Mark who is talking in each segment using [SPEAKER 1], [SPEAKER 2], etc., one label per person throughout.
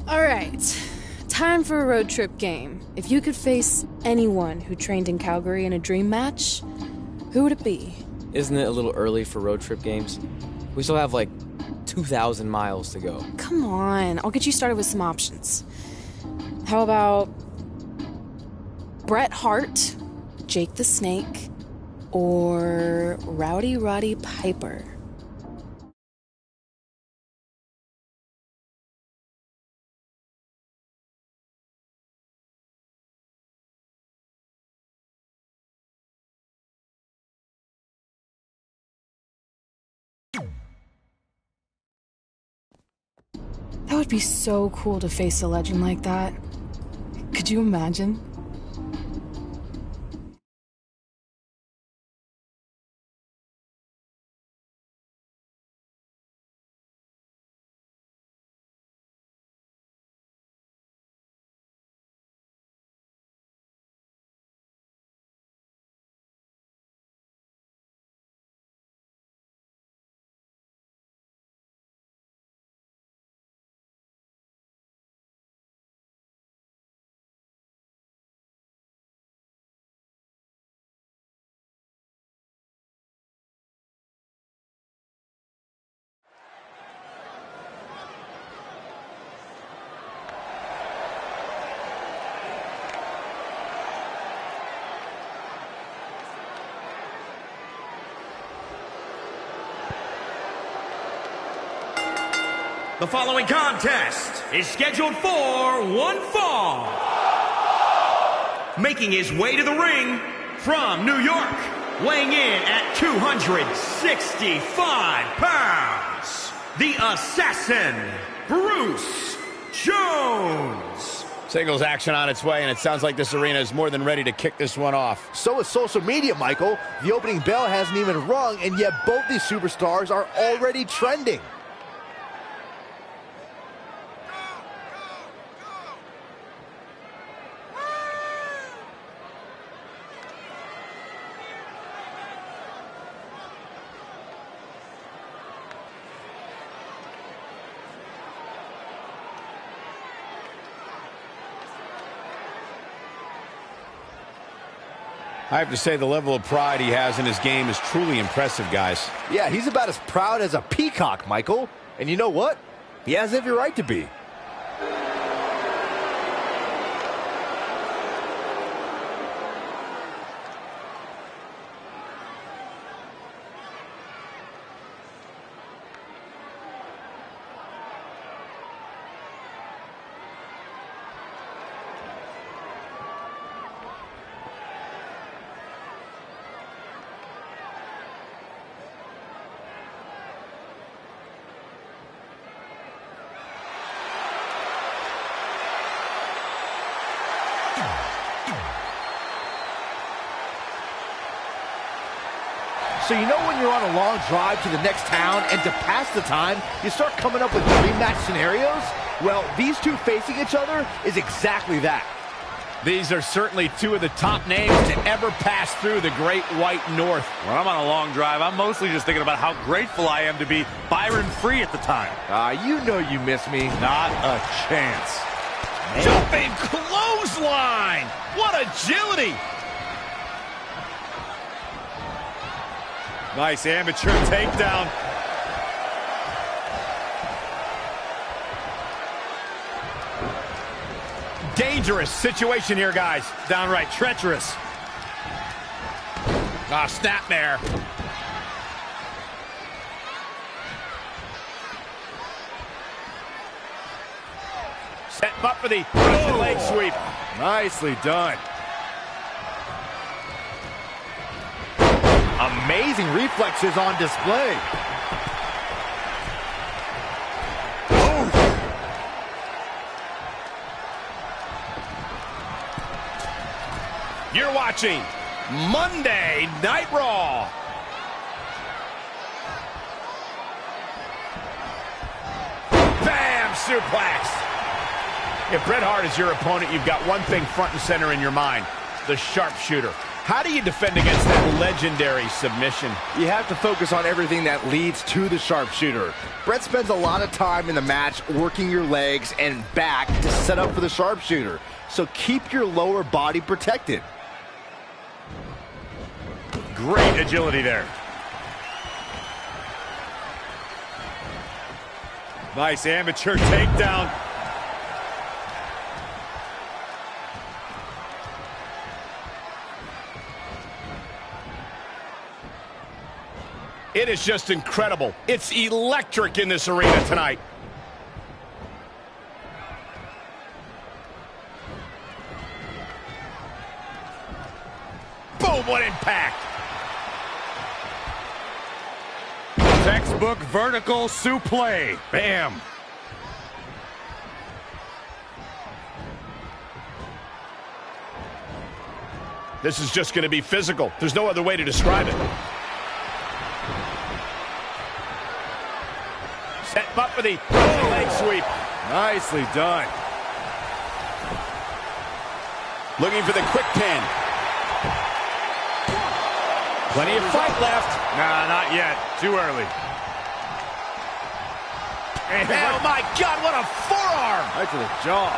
[SPEAKER 1] All right, time for a road trip game. If you could face anyone who trained in Calgary in a dream match, who would it be?
[SPEAKER 2] Isn't it a little early for road trip games? We still have like 2,000 miles to go.
[SPEAKER 1] Come on, I'll get you started with some options. How about Bret Hart, Jake the Snake, or Rowdy Roddy Piper? That would be so cool to face a legend like that. Could you imagine?
[SPEAKER 3] The following contest is scheduled for one fall. Making his way to the ring from New York, weighing in at 265 pounds, the Assassin, Bruce Jones.
[SPEAKER 4] Singles action on its way, and it sounds like this arena is more than ready to kick this one off.
[SPEAKER 5] So is social media, Michael. The opening bell hasn't even rung, and yet both these superstars are already trending.
[SPEAKER 4] I have to say the level of pride he has in his game is truly impressive, guys.
[SPEAKER 5] Yeah, he's about as proud as a peacock, Michael. And you know what? He has every right to be. So you know when you're on a long drive to the next town and to pass the time, you start coming up with dream match scenarios? Well, these two facing each other is exactly that.
[SPEAKER 4] These are certainly two of the top names to ever pass through the Great White North.
[SPEAKER 6] When I'm on a long drive, I'm mostly just thinking about how grateful I am to be Byron Free at the time.
[SPEAKER 5] You know you miss me.
[SPEAKER 6] Not a chance. Man. Jumping clothesline! What agility! Nice amateur takedown.
[SPEAKER 4] Dangerous situation here, guys.
[SPEAKER 6] Downright treacherous.
[SPEAKER 4] Ah, snapmare. Set him up for the Russian leg sweep.
[SPEAKER 5] Nicely done. Amazing reflexes on display.
[SPEAKER 4] You're watching Monday Night Raw. Bam! Suplex. If Bret Hart is your opponent, you've got one thing front and center in your mind. the sharpshooter. How do you defend against that legendary submission?
[SPEAKER 5] You have to focus on everything that leads to the sharpshooter. Brett spends a lot of time in the match working your legs and back to set up for the sharpshooter. So keep your lower body protected.
[SPEAKER 6] Great agility there. Nice amateur takedown.
[SPEAKER 4] It is just incredible. It's electric in this arena tonight. Boom, what impact.
[SPEAKER 6] Textbook vertical suplex. Bam.
[SPEAKER 4] This is just going to be physical. There's no other way to describe it. Set up for the leg sweep.
[SPEAKER 6] Nicely done.
[SPEAKER 4] Looking for the quick pin. Plenty of fight left.
[SPEAKER 6] Nah, not yet. Too early.
[SPEAKER 4] Oh my God, what a forearm!
[SPEAKER 6] Right to the jaw.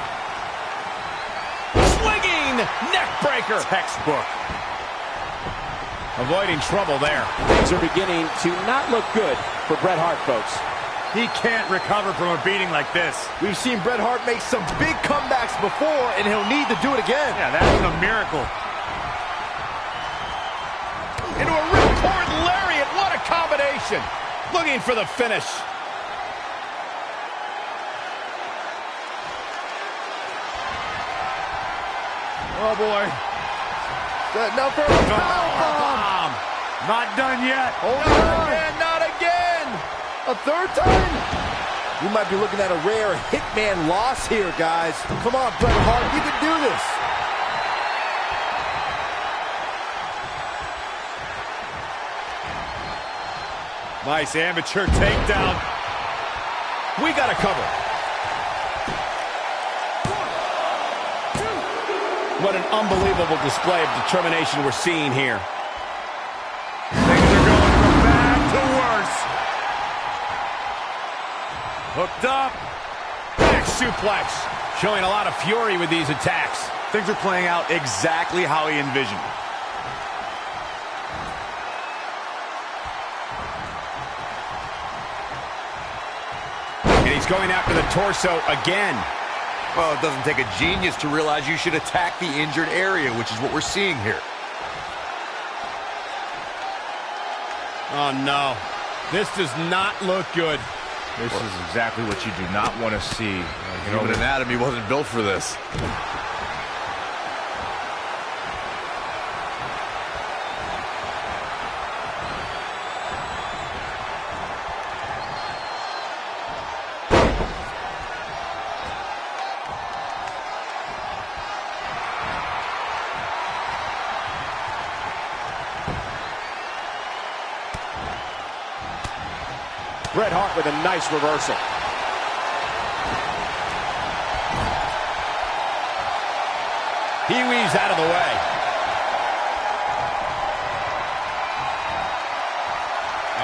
[SPEAKER 4] Swinging neck breaker.
[SPEAKER 6] Textbook.
[SPEAKER 4] Avoiding trouble there.
[SPEAKER 7] Things are beginning to not look good for Bret Hart, folks.
[SPEAKER 6] He can't recover from a beating like this.
[SPEAKER 5] We've seen Bret Hart make some big comebacks before, and he'll need to do it again.
[SPEAKER 6] Yeah, that's a miracle.
[SPEAKER 4] Into a ripcord lariat. What a combination. Looking for the finish.
[SPEAKER 5] Oh, boy. Now for a powerbomb.
[SPEAKER 6] Not done yet.
[SPEAKER 5] Hold on. Again, not again. A third time? We might be looking at a rare hitman loss here, guys. Come on, Bret Hart. You can do this.
[SPEAKER 6] Nice amateur takedown.
[SPEAKER 4] We got to cover. What an unbelievable display of determination we're seeing here.
[SPEAKER 6] Things are going from bad to worse. Hooked up.
[SPEAKER 4] Back suplex. Showing a lot of fury with these attacks.
[SPEAKER 6] Things are playing out exactly how he envisioned.
[SPEAKER 4] And he's going after the torso again.
[SPEAKER 8] Well, it doesn't take a genius to realize you should attack the injured area, which is what we're seeing here.
[SPEAKER 4] Oh, no. This does not look good.
[SPEAKER 6] This is exactly what you do not want to see.
[SPEAKER 8] Human anatomy wasn't built for this.
[SPEAKER 7] Bret Hart with a nice reversal.
[SPEAKER 4] He weaves out of the way.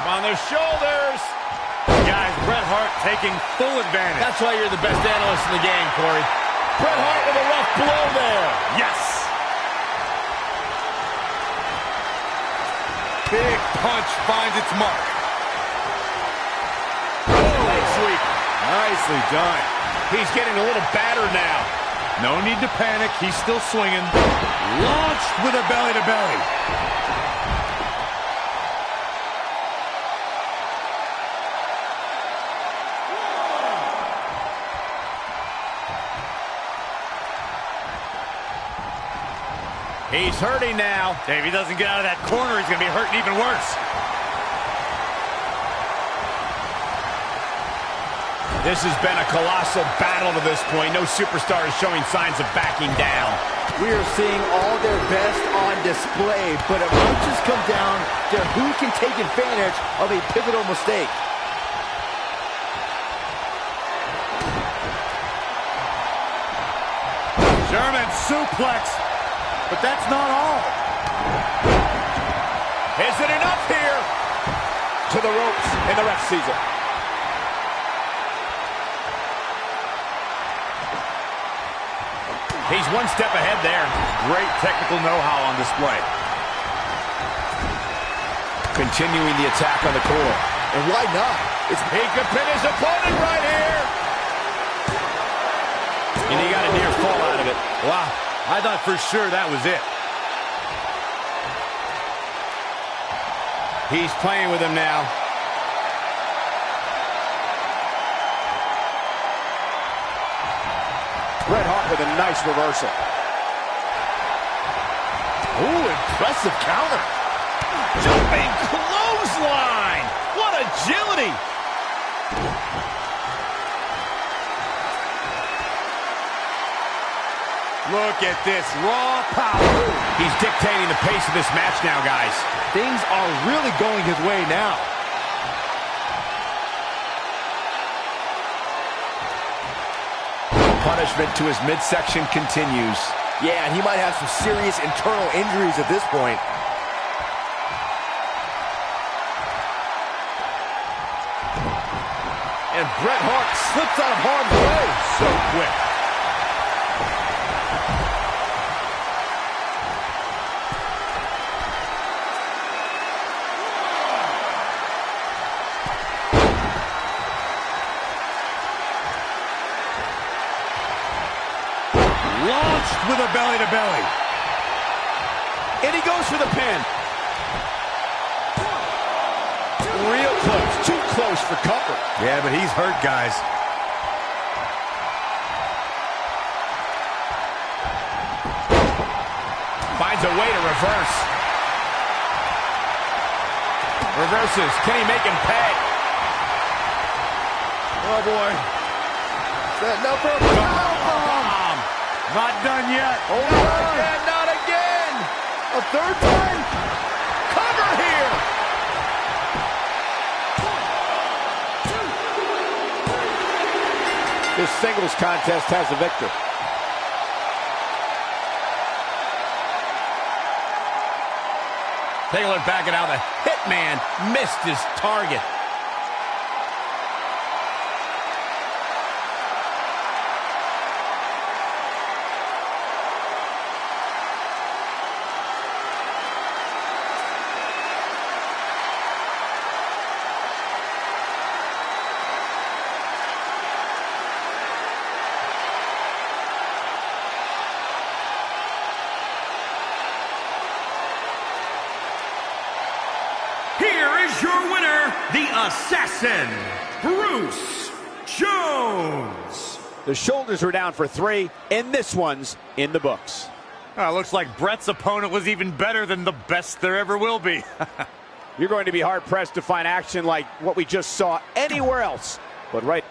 [SPEAKER 4] Up on their shoulders.
[SPEAKER 6] Guys, Bret Hart taking full advantage.
[SPEAKER 4] That's why you're the best analyst in the game, Corey. Bret Hart with a rough blow there.
[SPEAKER 6] Yes. Big punch finds its mark.
[SPEAKER 4] Leg sweep.
[SPEAKER 6] Nicely done.
[SPEAKER 4] He's getting a little battered now.
[SPEAKER 6] No need to panic. He's still swinging. Launched with a belly-to-belly.
[SPEAKER 4] He's hurting now.
[SPEAKER 6] If he doesn't get out of that corner, he's going to be hurting even worse.
[SPEAKER 4] This has been a colossal battle to this point. No superstar is showing signs of backing down.
[SPEAKER 5] We are seeing all their best on display, but it might just come down to who can take advantage of a pivotal mistake.
[SPEAKER 6] German suplex.
[SPEAKER 4] but that's not all. Is it enough here?
[SPEAKER 7] To the ropes, and the ref sees it.
[SPEAKER 4] He's one step ahead there.
[SPEAKER 6] Great technical know-how on display.
[SPEAKER 7] Continuing the attack on the core.
[SPEAKER 5] And why not?
[SPEAKER 4] He could pin his opponent right here.
[SPEAKER 6] And he got a near fall out of it. Wow, I thought for sure that was it.
[SPEAKER 4] He's playing with him now.
[SPEAKER 7] Bret Hart with a nice reversal.
[SPEAKER 5] Ooh, impressive counter.
[SPEAKER 4] Jumping clothesline. What agility. Look at this raw power. He's dictating the pace of this match now, guys.
[SPEAKER 5] Things are really going his way now. Punishment to his midsection continues. Yeah, and he might have some serious internal injuries at this point. And Bret Hart slips out of harm's way.
[SPEAKER 4] So quick. Launched with a belly-to-belly.
[SPEAKER 7] And he goes for the pin.
[SPEAKER 5] Real close, too close for comfort.
[SPEAKER 6] Yeah, but he's hurt, guys.
[SPEAKER 4] Finds a way to reverse. Reverses. Can he make him pay?
[SPEAKER 5] Oh, boy. Setting up for a powerbomb.
[SPEAKER 4] Not done yet.
[SPEAKER 5] Oh, not again, not again. A third time. Cover here.
[SPEAKER 7] This singles contest has a victor.
[SPEAKER 4] Take a look back at how the Hitman missed his target. Here is your winner, the Assassin, Bruce Jones.
[SPEAKER 7] The shoulders were down for 3, and this one's in the books.
[SPEAKER 6] Looks like Bret's opponent was even better than the best there ever will be.
[SPEAKER 7] You're going to be hard-pressed to find action like what we just saw anywhere else. But right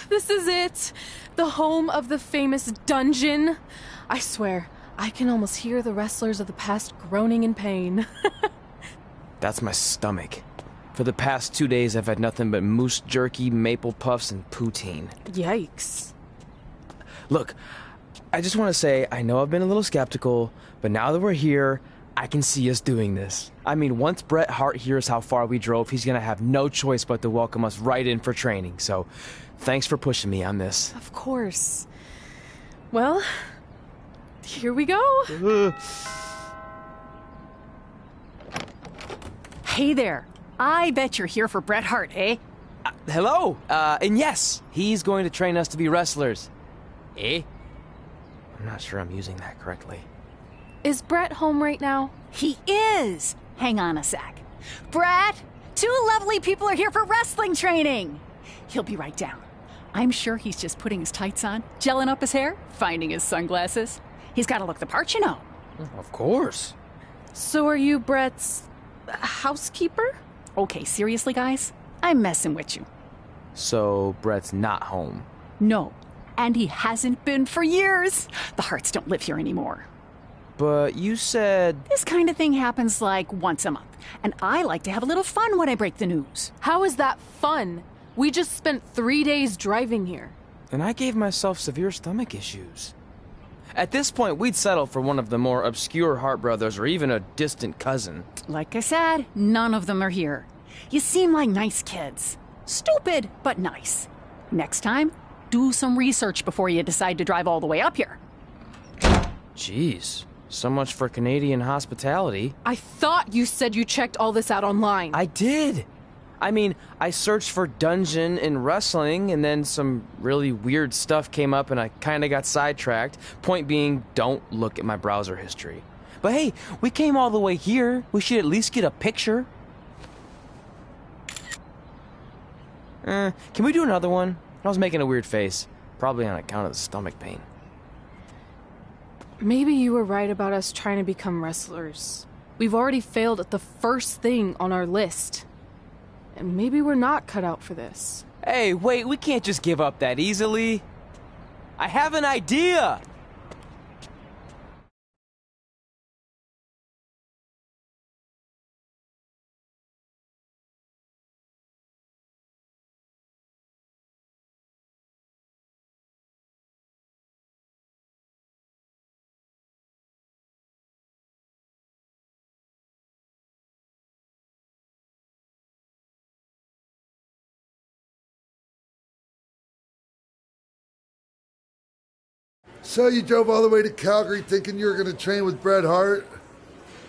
[SPEAKER 1] This is it. The home of the famous dungeon. I swear, I can almost hear the wrestlers of the past groaning in pain.
[SPEAKER 2] That's my stomach. For the past 2 days, I've had nothing but moose jerky, maple puffs, and poutine.
[SPEAKER 1] Yikes.
[SPEAKER 2] Look, I just want to say, I know I've been a little skeptical, but now that we're here, I can see us doing this. I mean, once Bret Hart hears how far we drove, he's going to have no choice but to welcome us right in for training. So, thanks for pushing me on this.
[SPEAKER 1] Of course. Well, here we go.
[SPEAKER 9] Hey there. I bet you're here for Bret Hart, eh?
[SPEAKER 2] Hello, and yes, he's going to train us to be wrestlers. Eh? I'm not sure I'm using that correctly.
[SPEAKER 1] Is Bret home right now?
[SPEAKER 9] He is. Hang on a sec. Bret, 2 lovely people are here for wrestling training. He'll be right down. I'm sure he's just putting his tights on, gelling up his hair, finding his sunglasses. He's got to look the part, you know.
[SPEAKER 2] Of course.
[SPEAKER 1] So are you Bret's housekeeper?
[SPEAKER 9] Okay, seriously, guys? I'm messing with you.
[SPEAKER 2] So, Bret's not home.
[SPEAKER 9] No, and he hasn't been for years. The Harts don't live here anymore.
[SPEAKER 2] But you said...
[SPEAKER 9] This kind of thing happens like once a month, and I like to have a little fun when I break the news.
[SPEAKER 1] How is that fun? We just spent 3 days driving here.
[SPEAKER 2] And I gave myself severe stomach issues. At this point, we'd settle for one of the more obscure Hart brothers or even a distant cousin.
[SPEAKER 9] Like I said, none of them are here. You seem like nice kids. Stupid, but nice. Next time, do some research before you decide to drive all the way up here.
[SPEAKER 2] Jeez, so much for Canadian hospitality.
[SPEAKER 1] I thought you said you checked all this out online.
[SPEAKER 2] I did. I mean, I searched for dungeon in wrestling, and then some really weird stuff came up, and I kind of got sidetracked. Point being, don't look at my browser history. But hey, we came all the way here. We should at least get a picture. Can we do another one? I was making a weird face. Probably on account of the stomach pain.
[SPEAKER 1] Maybe you were right about us trying to become wrestlers. We've already failed at the first thing on our list. And maybe we're not cut out for this.
[SPEAKER 2] Hey, wait, we can't just give up that easily. I have an idea!
[SPEAKER 10] So you drove all the way to Calgary thinking you were going to train with Bret Hart?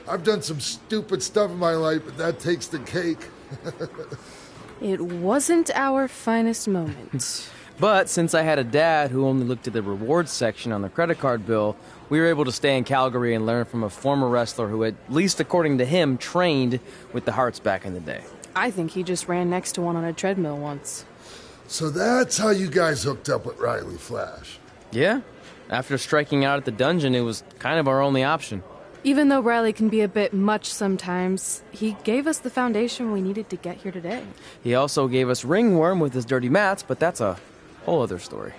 [SPEAKER 10] I've done some stupid stuff in my life, but that takes the cake.
[SPEAKER 1] It wasn't our finest moment.
[SPEAKER 2] But since I had a dad who only looked at the rewards section on the credit card bill, we were able to stay in Calgary and learn from a former wrestler who, at least according to him, trained with the Harts back in the day.
[SPEAKER 1] I think he just ran next to one on a treadmill once.
[SPEAKER 10] So that's how you guys hooked up with Riley Flash.
[SPEAKER 2] Yeah. After striking out at the dungeon, it was kind of our only option.
[SPEAKER 1] Even though Riley can be a bit much sometimes, he gave us the foundation we needed to get here today.
[SPEAKER 2] He also gave us ringworm with his dirty mats, but that's a whole other story.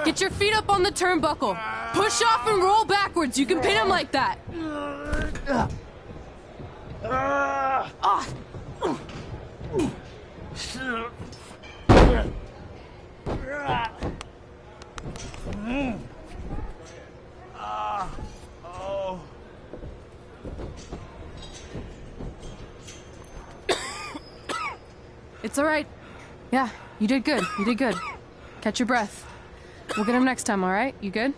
[SPEAKER 1] Get your feet up on the turnbuckle. Push off and roll backwards. You can pin him like that. It's all right. Yeah, you did good. You did good. Catch your breath. We'll get him next time, all right? You good?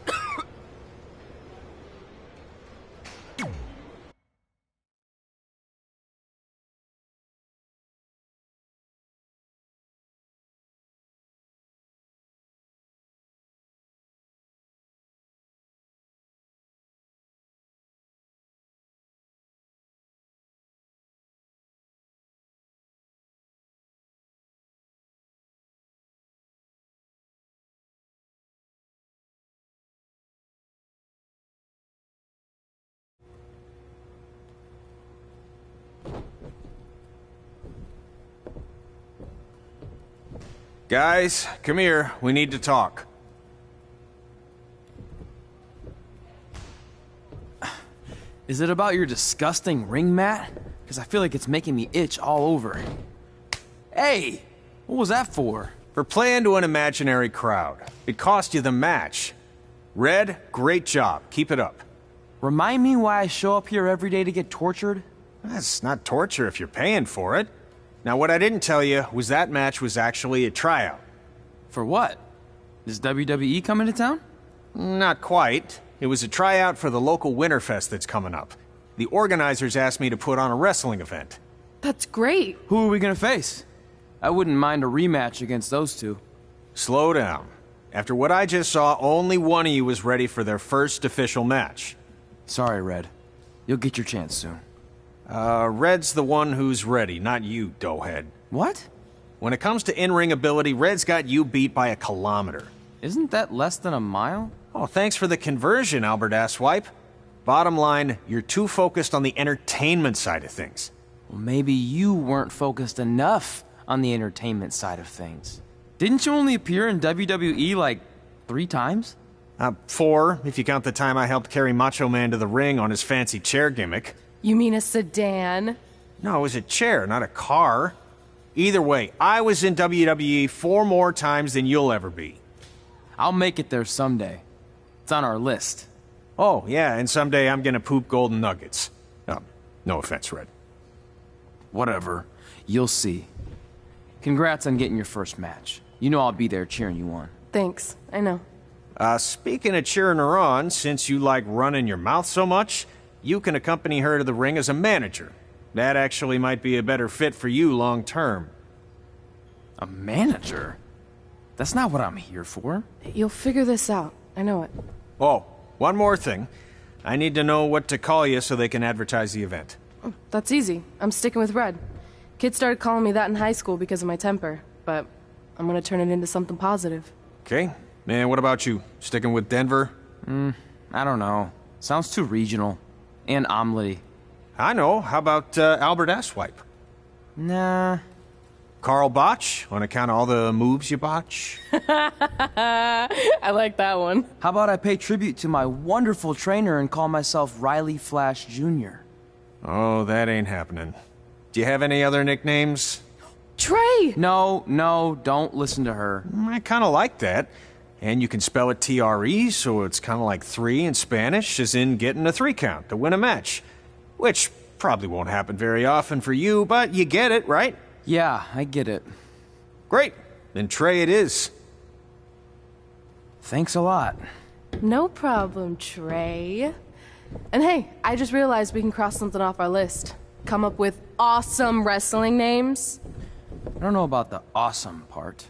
[SPEAKER 7] Guys, come here. We need to talk.
[SPEAKER 2] Is it about your disgusting ring mat? Because I feel like it's making me itch all over. Hey! What was that for?
[SPEAKER 7] For playing to an imaginary crowd. It cost you the match. Red, great job. Keep it up.
[SPEAKER 2] Remind me why I show up here every day to get tortured?
[SPEAKER 7] That's not torture if you're paying for it. Now, what I didn't tell you was that match was actually a tryout.
[SPEAKER 2] For what? Is WWE coming to town?
[SPEAKER 7] Not quite. It was a tryout for the local Winterfest that's coming up. The organizers asked me to put on a wrestling event.
[SPEAKER 1] That's great.
[SPEAKER 2] Who are we gonna face? I wouldn't mind a rematch against those two.
[SPEAKER 7] Slow down. After what I just saw, only one of you was ready for their first official match.
[SPEAKER 2] Sorry, Red. You'll get your chance soon.
[SPEAKER 7] Red's the one who's ready, not you, doughhead.
[SPEAKER 2] What?
[SPEAKER 7] When it comes to in-ring ability, Red's got you beat by a kilometer.
[SPEAKER 2] Isn't that less than a mile?
[SPEAKER 7] Oh, thanks for the conversion, Albert Asswipe. Bottom line, you're too focused on the entertainment side of things.
[SPEAKER 2] Well, maybe you weren't focused enough on the entertainment side of things. Didn't you only appear in WWE like 3 times?
[SPEAKER 7] 4, if you count the time I helped carry Macho Man to the ring on his fancy chair gimmick.
[SPEAKER 1] You mean a sedan?
[SPEAKER 7] No, it was a chair, not a car. Either way, I was in WWE 4 more times than you'll ever be.
[SPEAKER 2] I'll make it there someday. It's on our list.
[SPEAKER 7] Oh, yeah, and someday I'm gonna poop golden nuggets. No offense, Red.
[SPEAKER 2] Whatever. You'll see. Congrats on getting your first match. You know I'll be there cheering you on.
[SPEAKER 1] Thanks. I know.
[SPEAKER 7] Speaking of cheering her on, since you like running your mouth so much, you can accompany her to the ring as a manager. That actually might be a better fit for you long term.
[SPEAKER 2] A manager? That's not what I'm here for.
[SPEAKER 1] You'll figure this out. I know it.
[SPEAKER 7] Oh, one more thing. I need to know what to call you so they can advertise the event.
[SPEAKER 1] Oh, that's easy. I'm sticking with Red. Kids started calling me that in high school because of my temper, but I'm gonna turn it into something positive.
[SPEAKER 7] Okay. And what about you? Sticking with Denver?
[SPEAKER 2] I don't know. Sounds too regional. And omelette-y.
[SPEAKER 7] I know. How about Albert Asswipe?
[SPEAKER 2] Nah.
[SPEAKER 7] Carl Botch, on account of all the moves you botch?
[SPEAKER 1] I like that one.
[SPEAKER 2] How about I pay tribute to my wonderful trainer and call myself Riley Flash Jr.?
[SPEAKER 7] Oh, that ain't happening. Do you have any other nicknames?
[SPEAKER 1] Trey!
[SPEAKER 2] No, don't listen to her.
[SPEAKER 7] I kind of like that. And you can spell it T-R-E, so it's kind of like 3 in Spanish, as in getting a 3 count to win a match. Which probably won't happen very often for you, but you get it, right?
[SPEAKER 2] Yeah, I get it.
[SPEAKER 7] Great. Then Trey it is.
[SPEAKER 2] Thanks a lot.
[SPEAKER 1] No problem, Trey. And hey, I just realized we can cross something off our list. Come up with awesome wrestling names.
[SPEAKER 2] I don't know about the awesome part.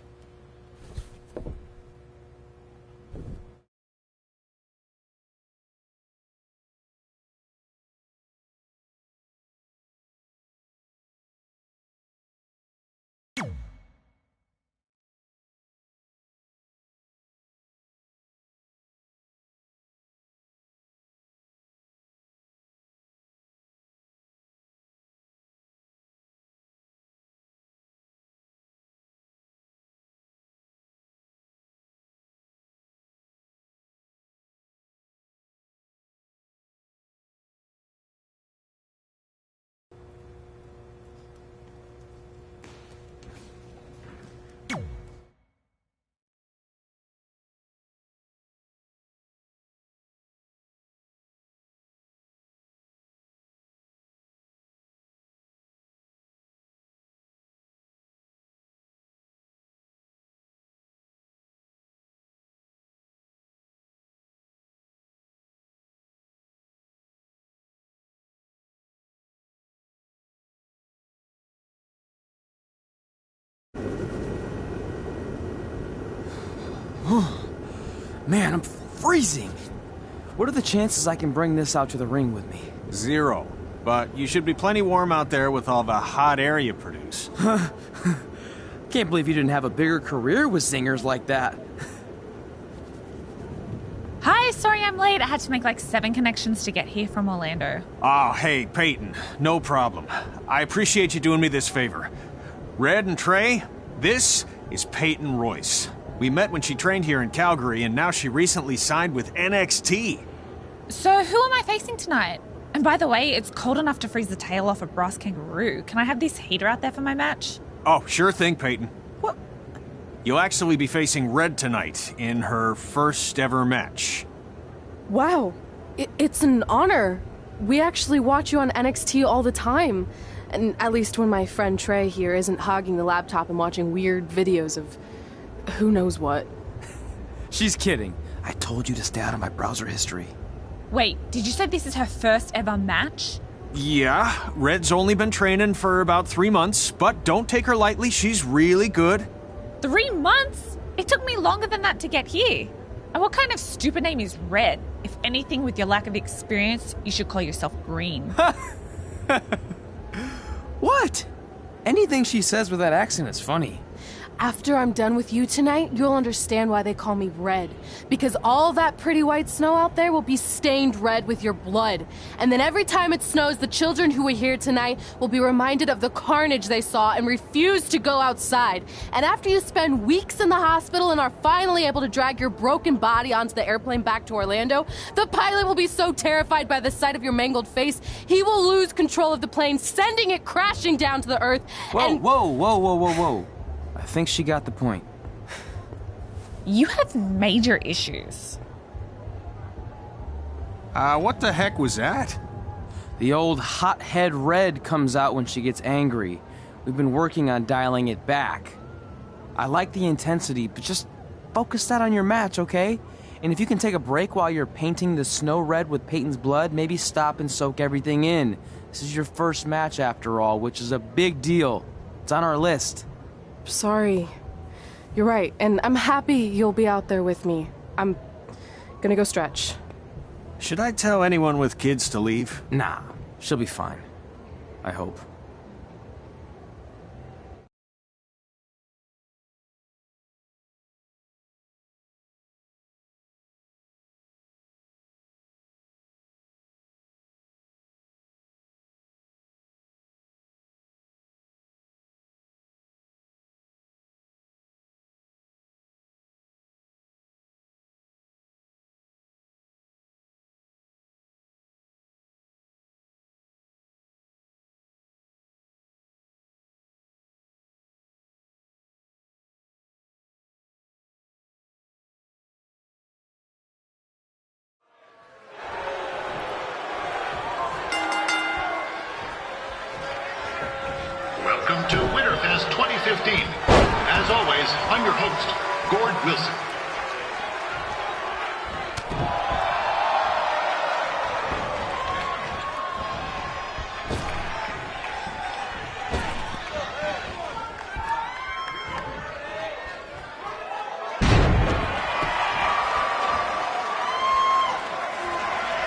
[SPEAKER 2] Man, I'm freezing. What are the chances I can bring this out to the ring with me?
[SPEAKER 7] 0. But you should be plenty warm out there with all the hot air you produce.
[SPEAKER 2] Can't believe you didn't have a bigger career with zingers like that.
[SPEAKER 11] Hi, sorry I'm late. I had to make like 7 connections to get here from Orlando.
[SPEAKER 7] Oh, hey, Peyton. No problem. I appreciate you doing me this favor. Red and Trey, this is Peyton Royce. We met when she trained here in Calgary, and now she recently signed with NXT.
[SPEAKER 11] So who am I facing tonight? And by the way, it's cold enough to freeze the tail off a brass kangaroo. Can I have this heater out there for my match?
[SPEAKER 7] Oh, sure thing, Peyton.
[SPEAKER 11] What?
[SPEAKER 7] You'll actually be facing Red tonight in her first ever match.
[SPEAKER 1] Wow, it's an honor. We actually watch you on NXT all the time. And at least when my friend Trey here isn't hogging the laptop and watching weird videos of who knows what.
[SPEAKER 2] She's kidding. I told you to stay out of my browser history.
[SPEAKER 11] Wait, did you say this is her first ever match?
[SPEAKER 7] Yeah, Red's only been training for about 3 months, but don't take her lightly, she's really good.
[SPEAKER 11] 3 months? It took me longer than that to get here. And what kind of stupid name is Red? If anything, with your lack of experience, you should call yourself Green.
[SPEAKER 2] What? Anything she says with that accent is funny.
[SPEAKER 1] After I'm done with you tonight, you'll understand why they call me Red. Because all that pretty white snow out there will be stained red with your blood. And then every time it snows, the children who were here tonight will be reminded of the carnage they saw and refuse to go outside. And after you spend weeks in the hospital and are finally able to drag your broken body onto the airplane back to Orlando, the pilot will be so terrified by the sight of your mangled face, he will lose control of the plane, sending it crashing down to the earth.
[SPEAKER 2] Whoa. I think she got the point.
[SPEAKER 11] You have major issues.
[SPEAKER 7] What the heck was that?
[SPEAKER 2] The old hothead Red comes out when she gets angry. We've been working on dialing it back. I like the intensity, but just focus that on your match, okay? And if you can take a break while you're painting the snow red with Peyton's blood, maybe stop and soak everything in. This is your first match after all, which is a big deal. It's on our list.
[SPEAKER 1] Sorry. You're right, and I'm happy you'll be out there with me. I'm gonna go stretch.
[SPEAKER 7] Should I tell anyone with kids to leave?
[SPEAKER 2] Nah, she'll be fine. I hope.
[SPEAKER 12] Welcome to Winterfest 2015. As always, I'm your host, Gord Wilson.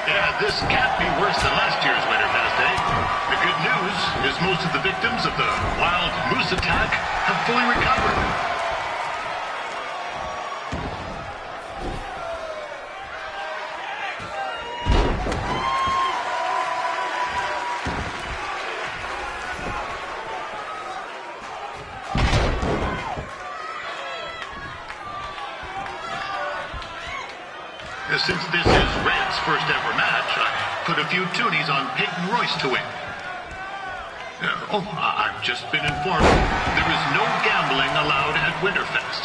[SPEAKER 12] Yeah, this can't be worse than last year's Winterfest, eh? The good news is most of the victims of the wild moose attack have fully recovered. Since this is Red's first ever match, I put a few toonies on Peyton Royce to win. I've just been informed there is no gambling allowed at Winterfest.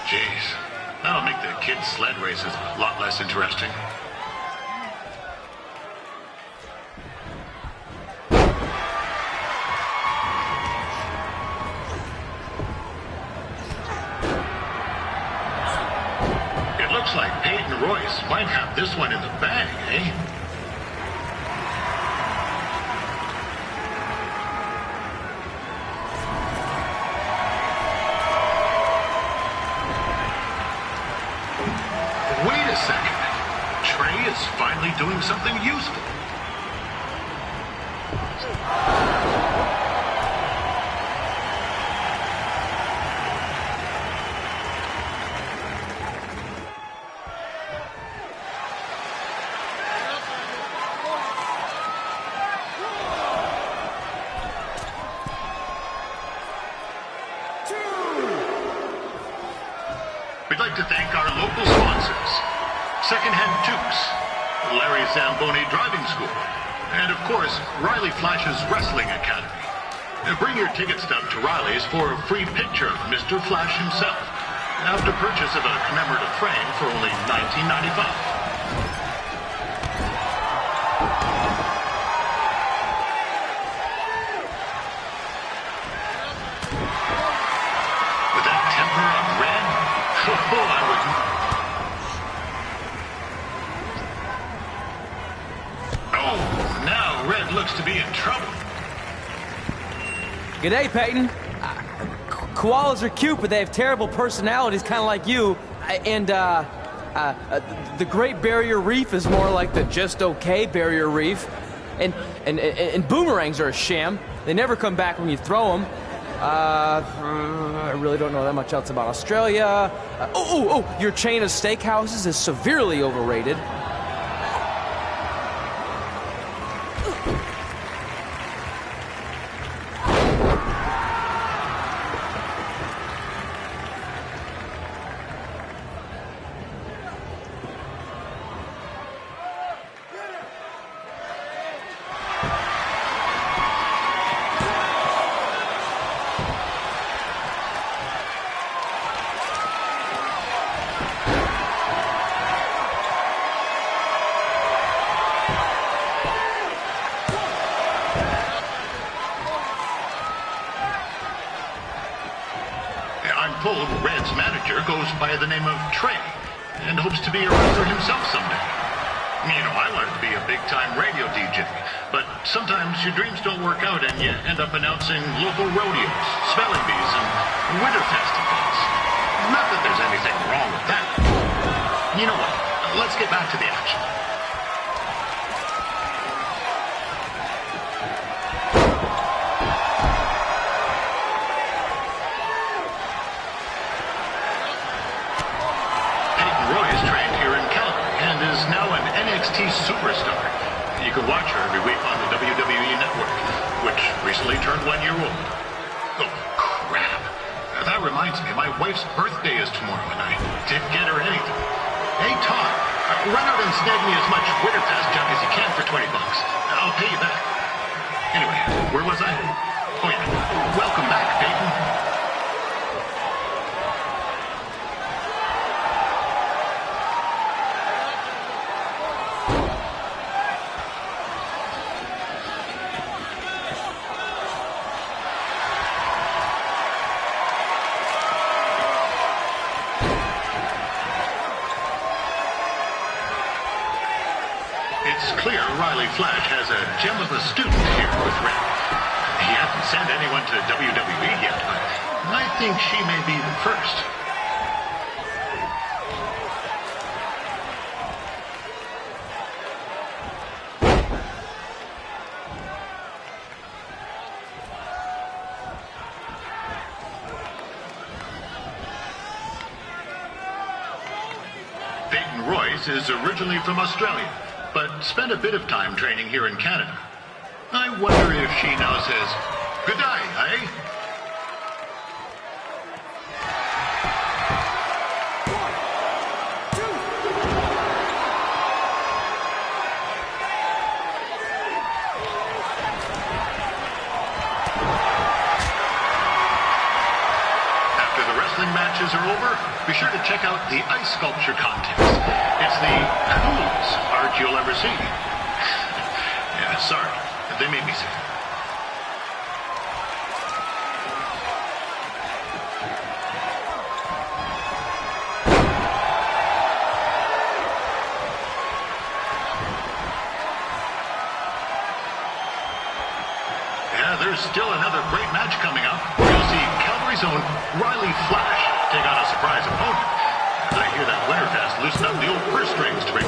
[SPEAKER 12] Jeez, that'll make the kids' sled races a lot less interesting. Looks like Peyton Royce might have this one in the bag, eh? doing something useful. We'd like to thank our local sponsors, Secondhand Tukes, Larry Zamboni Driving School, and of course, Riley Flash's Wrestling Academy. Bring your ticket stub to Riley's for a free picture of Mr. Flash himself, after purchase of a commemorative frame for only $19.95. Looks to be in trouble.
[SPEAKER 2] G'day, Peyton. Koalas are cute, but they have terrible personalities, kind of like you. The Great Barrier Reef is more like the just okay Barrier Reef. And boomerangs are a sham. They never come back when you throw them. I really don't know that much else about Australia. Your chain of steakhouses is severely overrated.
[SPEAKER 12] Told Red's manager goes by the name of Trey and hopes to be a wrestler himself someday. You know, I wanted to be a big-time radio DJ, but sometimes your dreams don't work out and you end up announcing local rodeos, spelling bees, and Winterfest events. Not that there's anything wrong with that. You know what? Let's get back to the action. Superstar. You can watch her every week on the WWE Network, which recently turned 1 year old. Oh, crap. That reminds me, my wife's birthday is tomorrow, and I didn't get her anything. Hey, Tom, run out and snag me as much Winterfest junk as you can for $20. I'll pay you back. Anyway, where was I? Oh, yeah. Welcome back, Peyton. Flash has a gem of a student here with Red. He hasn't sent anyone to WWE yet, but I think she may be the first. Peyton Royce is originally from Australia, but spent a bit of time training here in Canada. I wonder if she now says, "Good day, eh?" After the wrestling matches are over, be sure to check out the ice sculpture contest. It's the coolest art you'll ever see. Yeah, sorry. They made me sick. Yeah, there's still another great match coming up. You'll see Calgary's own Riley Flash take on a surprise opponent. I hear that Winterfest loosened up the old purse strings to bring.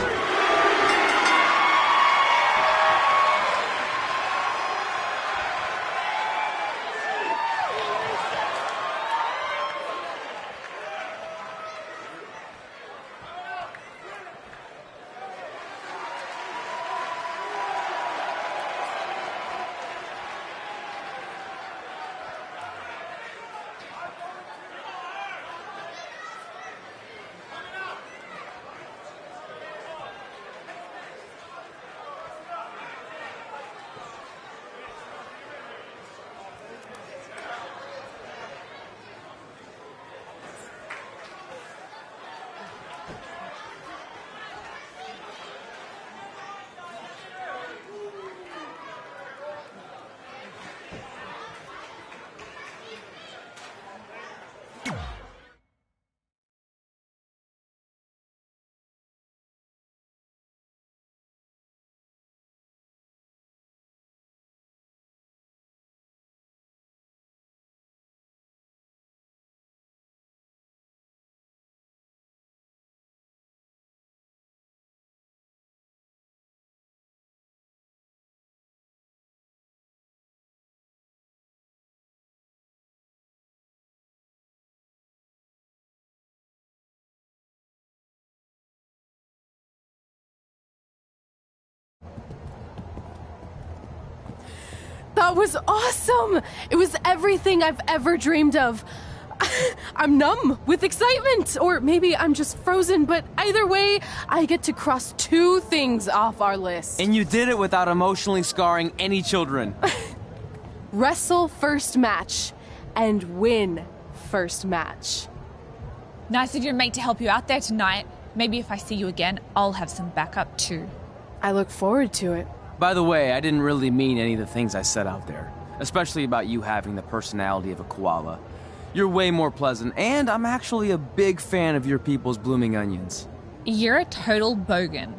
[SPEAKER 13] That was awesome! It was everything I've ever dreamed of. I'm numb with excitement, or maybe I'm just frozen, but either way, I get to cross 2 things off our list.
[SPEAKER 2] And you did it without emotionally scarring any children.
[SPEAKER 13] Wrestle first match and win first match.
[SPEAKER 11] Nice of your mate to help you out there tonight. Maybe if I see you again, I'll have some backup too.
[SPEAKER 13] I look forward to it.
[SPEAKER 2] By the way, I didn't really mean any of the things I said out there, especially about you having the personality of a koala. You're way more pleasant, and I'm actually a big fan of your people's blooming onions.
[SPEAKER 11] You're a total bogan.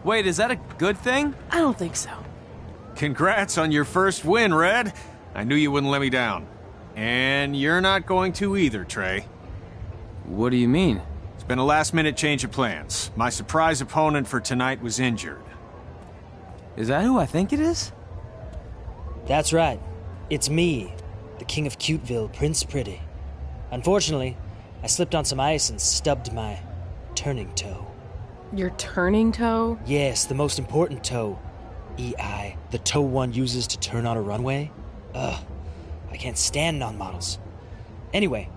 [SPEAKER 2] Wait, is that a good thing?
[SPEAKER 13] I don't think so.
[SPEAKER 7] Congrats on your first win, Red. I knew you wouldn't let me down. And you're not going to either, Trey.
[SPEAKER 2] What do you mean?
[SPEAKER 7] It's been a last-minute change of plans. My surprise opponent for tonight was injured.
[SPEAKER 2] Is that who I think it is?
[SPEAKER 14] That's right. It's me, the King of Cuteville, Prince Pretty. Unfortunately, I slipped on some ice and stubbed my turning toe.
[SPEAKER 13] Your turning toe?
[SPEAKER 14] Yes, the most important toe. EI, the toe one uses to turn on a runway. Ugh, I can't stand non-models. Anyway,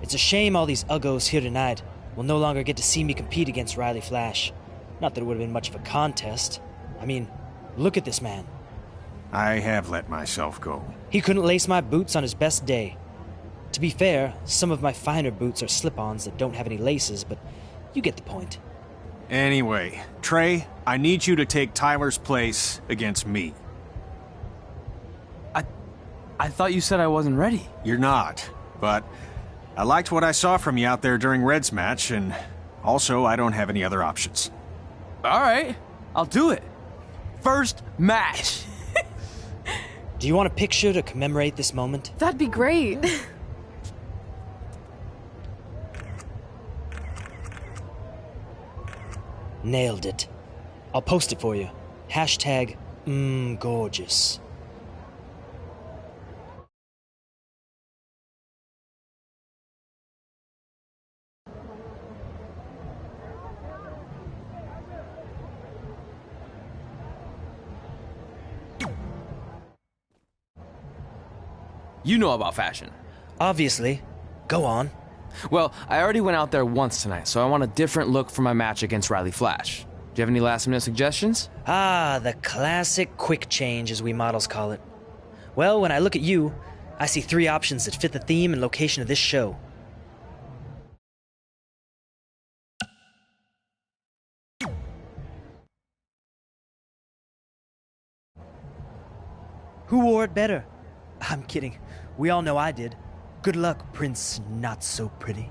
[SPEAKER 14] it's a shame all these uggos here tonight will no longer get to see me compete against Riley Flash. Not that it would have been much of a contest. I mean, look at this man.
[SPEAKER 7] I have let myself go.
[SPEAKER 14] He couldn't lace my boots on his best day. To be fair, some of my finer boots are slip-ons that don't have any laces, but you get the point.
[SPEAKER 7] Anyway, Trey, I need you to take Tyler's place against me.
[SPEAKER 2] I thought you said I wasn't ready.
[SPEAKER 7] You're not, but I liked what I saw from you out there during Red's match, and also I don't have any other options.
[SPEAKER 2] All right, I'll do it. First match.
[SPEAKER 14] Do you want a picture to commemorate this moment?
[SPEAKER 13] That'd be great.
[SPEAKER 14] Nailed it. I'll post it for you. Hashtag gorgeous.
[SPEAKER 2] You know about fashion.
[SPEAKER 14] Obviously. Go on.
[SPEAKER 2] Well, I already went out there once tonight, so I want a different look for my match against Riley Flash. Do you have any last-minute suggestions?
[SPEAKER 14] Ah, the classic quick change, as we models call it. Well, when I look at you, I see 3 options that fit the theme and location of this show. Who wore it better? I'm kidding. We all know I did. Good luck, Prince Not So Pretty.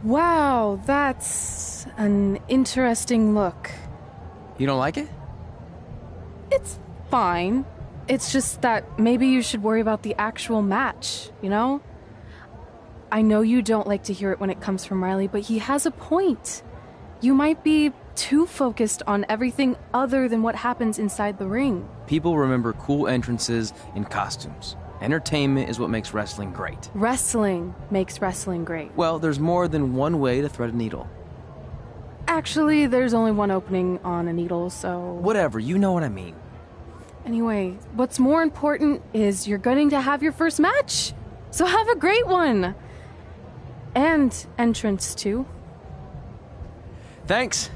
[SPEAKER 13] Wow, that's an interesting look.
[SPEAKER 2] You don't like it?
[SPEAKER 13] It's fine. It's just that maybe you should worry about the actual match, you know? I know you don't like to hear it when it comes from Riley, but he has a point. You might be too focused on everything other than what happens inside the ring.
[SPEAKER 2] People remember cool entrances and costumes. Entertainment is what makes wrestling great.
[SPEAKER 13] Wrestling makes wrestling great.
[SPEAKER 2] Well, there's more than one way to thread a needle.
[SPEAKER 13] Actually, there's only one opening on a needle, so...
[SPEAKER 2] Whatever, you know what I mean.
[SPEAKER 13] Anyway, what's more important is you're going to have your first match. So have a great one. And entrance, too.
[SPEAKER 2] Thanks.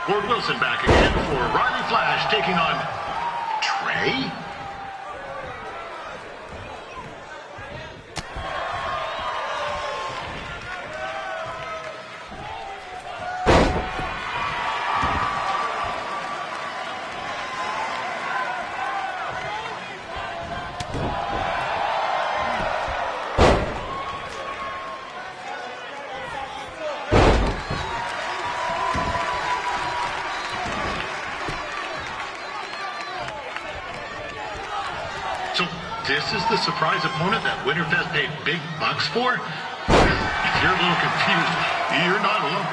[SPEAKER 12] Gord Wilson back again for Riley Flash taking on Trey. So this is the surprise opponent that Winterfest paid big bucks for? If you're a little confused, you're not alone.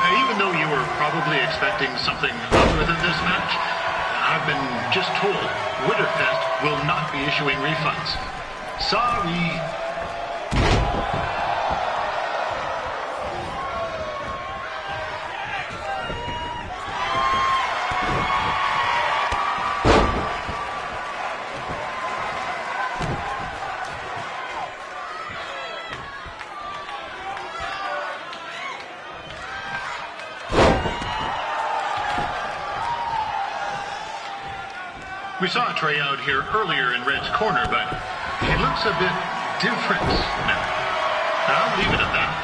[SPEAKER 12] Even though you were probably expecting something other than this match, I've been just told Winterfest will not be issuing refunds. Sorry. We saw Trey out here earlier in Red's corner, but he looks a bit different now. I'll leave it at that.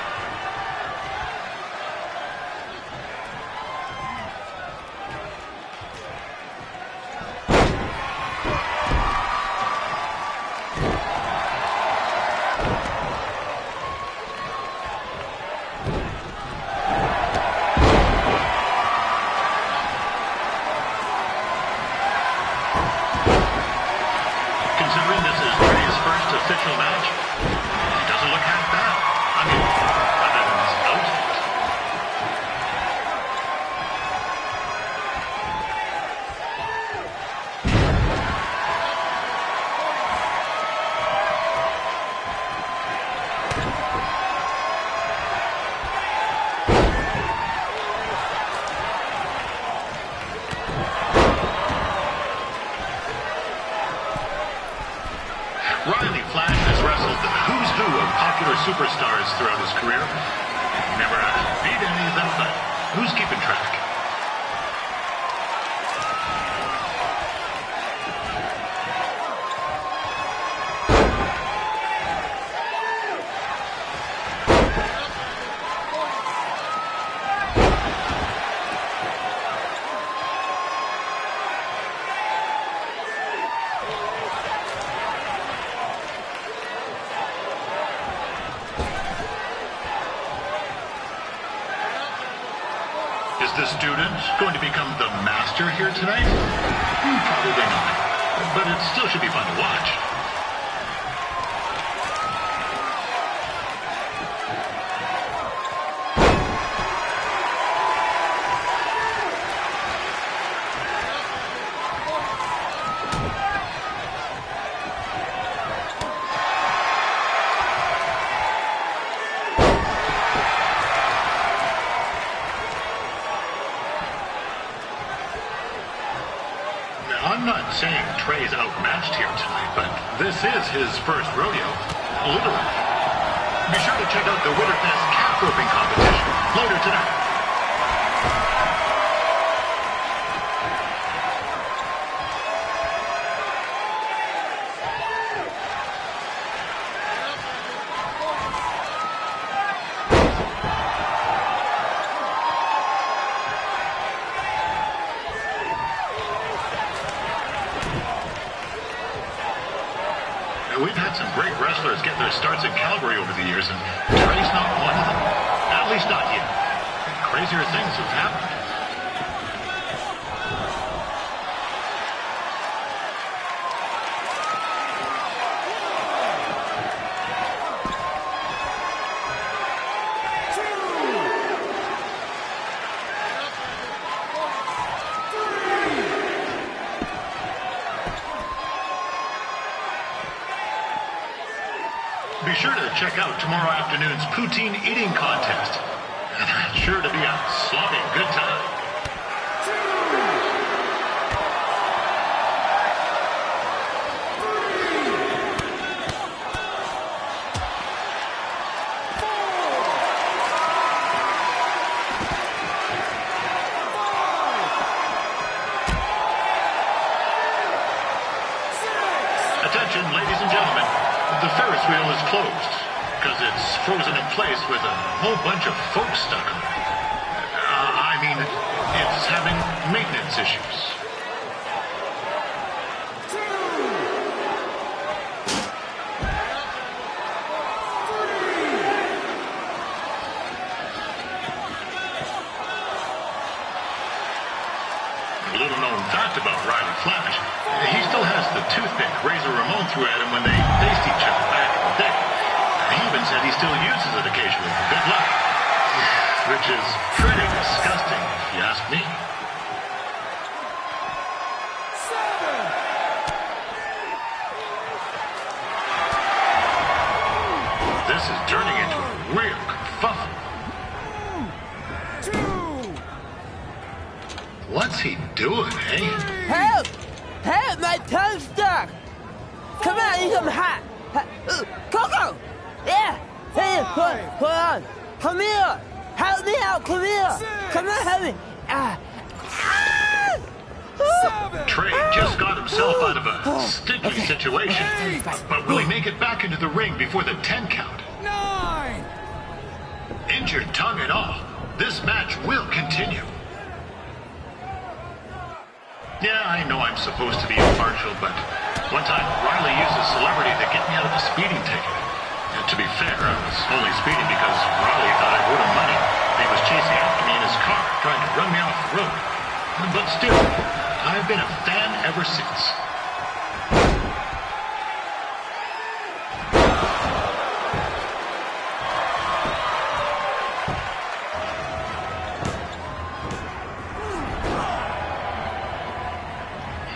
[SPEAKER 12] Considering this is Trey's first official match, he doesn't look half bad. I mean, other than his outfit. Riley Flash has wrestled the who's who of popular superstars throughout his career. Never actually beat any of them, but who's keeping track? Is the student going to become the master here tonight? Probably not. But it still should be fun to watch. I'm not saying Trey's outmatched here tonight, but this is his first rodeo, literally. Be sure to check out the Winterfest calf roping competition later tonight. We've had some great wrestlers get their starts in Calgary over the years, and Trey's not one of them. At least not yet. Crazier things have happened. Be sure to check out tomorrow afternoon's poutine eating contest. That's sure to be a slogging good time. Attention, ladies and gentlemen. The Ferris wheel is closed because it's frozen in place with a whole bunch of folks stuck on it. I mean, it's having maintenance issues. A little known fact about Riley Flash, he still has the toothpick Razor Ramon threw at him when they faced each other back in the day. He even said he still uses it occasionally for good luck. Which is pretty disgusting, if you ask me. This is turning into a real kerfuffle. What's he doing, eh?
[SPEAKER 15] Help! Help! My tongue's stuck! Come on, eat some hot! Coco! Yeah! Hey, hold on! Come here! Help me out! Come here! Come on, help me!
[SPEAKER 12] Trey just got himself out of a sticky situation. But will he make it back into the ring before the 10 count? 9! Injured tongue and all, this match will continue. Yeah, I know I'm supposed to be impartial, but one time Riley used a celebrity to get me out of a speeding ticket. And to be fair, I was only speeding because Riley thought I owed him money. He was chasing after me in his car, trying to run me off the road. But still, I've been a fan ever since.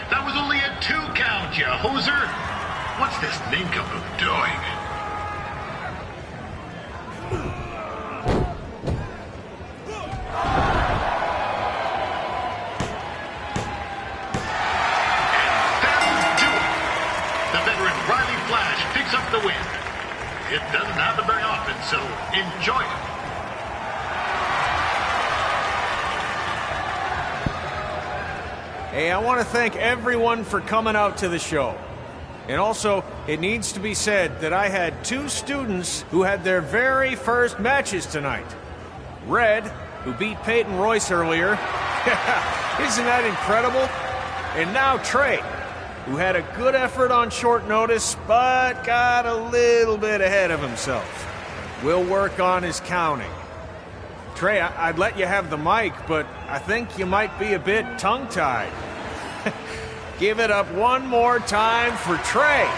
[SPEAKER 12] That was only a 2 count, you hoser! What's this nincompoop doing? Up the win. It doesn't happen very often, so enjoy it.
[SPEAKER 7] Hey, I want to thank everyone for coming out to the show. And also, it needs to be said that I had 2 students who had their very first matches tonight. Red, who beat Peyton Royce earlier. Isn't that incredible? And now Trey, who had a good effort on short notice, but got a little bit ahead of himself. We'll work on his counting. Trey, I'd let you have the mic, but I think you might be a bit tongue-tied. Give it up one more time for Trey.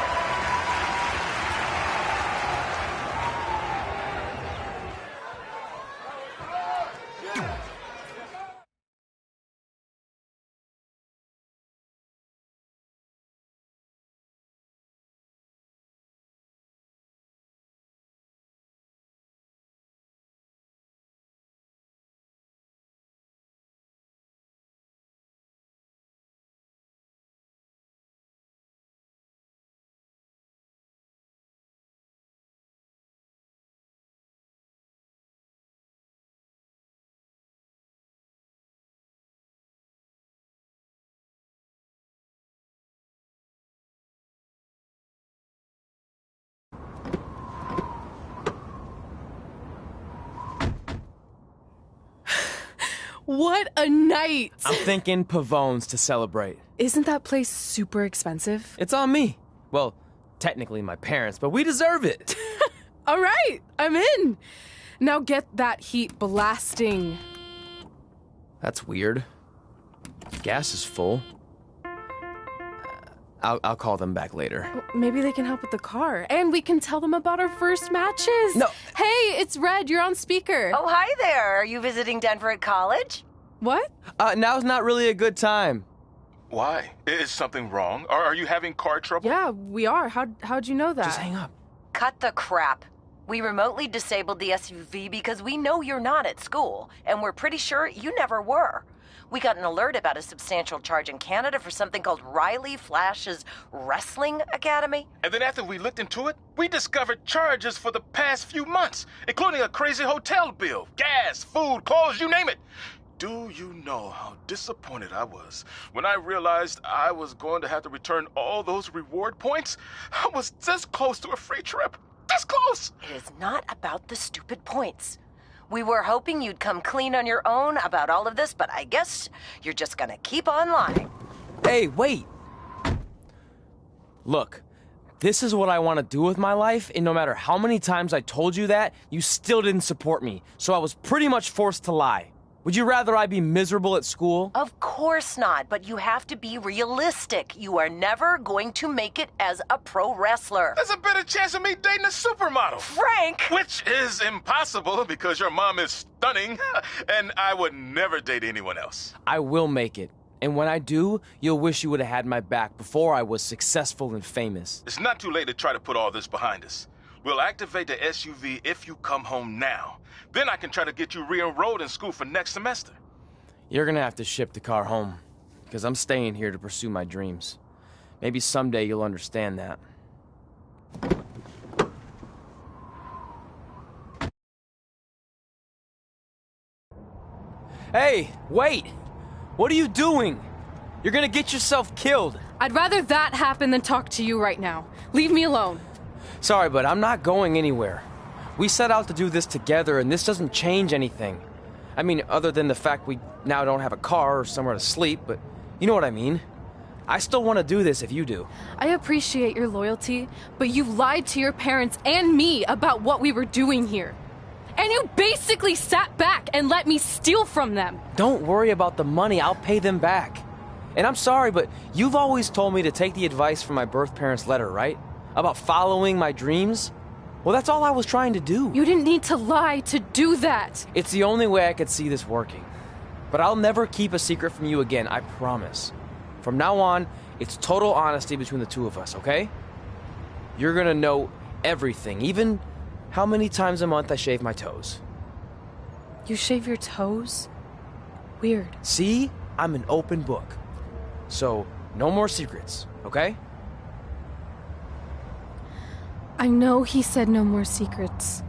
[SPEAKER 13] What a night!
[SPEAKER 2] I'm thinking Pavone's to celebrate.
[SPEAKER 13] Isn't that place super expensive?
[SPEAKER 2] It's on me. Well, technically my parents, but we deserve it.
[SPEAKER 13] All right, I'm in. Now get that heat blasting.
[SPEAKER 2] That's weird. Gas is full. I'll call them back later.
[SPEAKER 13] Maybe they can help with the car. And we can tell them about our first matches.
[SPEAKER 2] No.
[SPEAKER 13] Hey, it's Red. You're on speaker.
[SPEAKER 16] Oh, hi there. Are you visiting Denver at college?
[SPEAKER 13] What?
[SPEAKER 2] Now's not really a good time.
[SPEAKER 17] Why? Is something wrong? Are you having car trouble?
[SPEAKER 13] Yeah, we are. How'd you know that?
[SPEAKER 2] Just hang up.
[SPEAKER 16] Cut the crap. We remotely disabled the SUV because we know you're not at school, and we're pretty sure you never were. We got an alert about a substantial charge in Canada for something called Riley Flash's Wrestling Academy.
[SPEAKER 17] And then after we looked into it, we discovered charges for the past few months, including a crazy hotel bill, gas, food, clothes, you name it. Do you know how disappointed I was when I realized I was going to have to return all those reward points? I was this close to a free trip. This close!
[SPEAKER 16] It is not about the stupid points. We were hoping you'd come clean on your own about all of this, but I guess you're just gonna keep on lying.
[SPEAKER 2] Hey, wait! Look, this is what I want to do with my life, and no matter how many times I told you that, you still didn't support me, so I was pretty much forced to lie. Would you rather I be miserable at school?
[SPEAKER 16] Of course not, but you have to be realistic. You are never going to make it as a pro wrestler.
[SPEAKER 17] There's a better chance of me dating a supermodel.
[SPEAKER 16] Frank!
[SPEAKER 17] Which is impossible because your mom is stunning, and I would never date anyone else.
[SPEAKER 2] I will make it. And when I do, you'll wish you would have had my back before I was successful and famous.
[SPEAKER 17] It's not too late to try to put all this behind us. We'll activate the SUV if you come home now. Then I can try to get you re-enrolled in school for next semester.
[SPEAKER 2] You're gonna have to ship the car home, because I'm staying here to pursue my dreams. Maybe someday you'll understand that. Hey, wait! What are you doing? You're gonna get yourself killed.
[SPEAKER 13] I'd rather that happen than talk to you right now. Leave me alone.
[SPEAKER 2] Sorry, but I'm not going anywhere. We set out to do this together, and this doesn't change anything. I mean, other than the fact we now don't have a car or somewhere to sleep, but you know what I mean. I still want to do this if you do.
[SPEAKER 13] I appreciate your loyalty, but you lied to your parents and me about what we were doing here. And you basically sat back and let me steal from them.
[SPEAKER 2] Don't worry about the money, I'll pay them back. And I'm sorry, but you've always told me to take the advice from my birth parents' letter, right? About following my dreams? Well, that's all I was trying to do.
[SPEAKER 13] You didn't need to lie to do that.
[SPEAKER 2] It's the only way I could see this working. But I'll never keep a secret from you again, I promise. From now on, it's total honesty between the two of us, okay? You're gonna know everything, even how many times a month I shave my toes.
[SPEAKER 13] You shave your toes? Weird.
[SPEAKER 2] See? I'm an open book. So, no more secrets, okay?
[SPEAKER 13] I know he said no more secrets,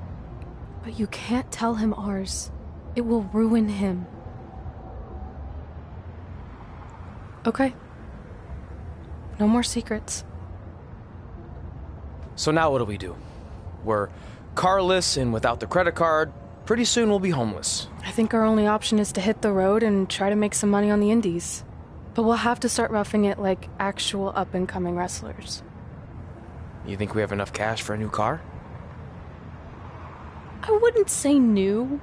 [SPEAKER 13] but you can't tell him ours. It will ruin him. Okay. No more secrets.
[SPEAKER 2] So now what do we do? We're carless and without the credit card. Pretty soon we'll be homeless.
[SPEAKER 13] I think our only option is to hit the road and try to make some money on the indies. But we'll have to start roughing it like actual up-and-coming wrestlers.
[SPEAKER 2] You think we have enough cash for a new car?
[SPEAKER 13] I wouldn't say new.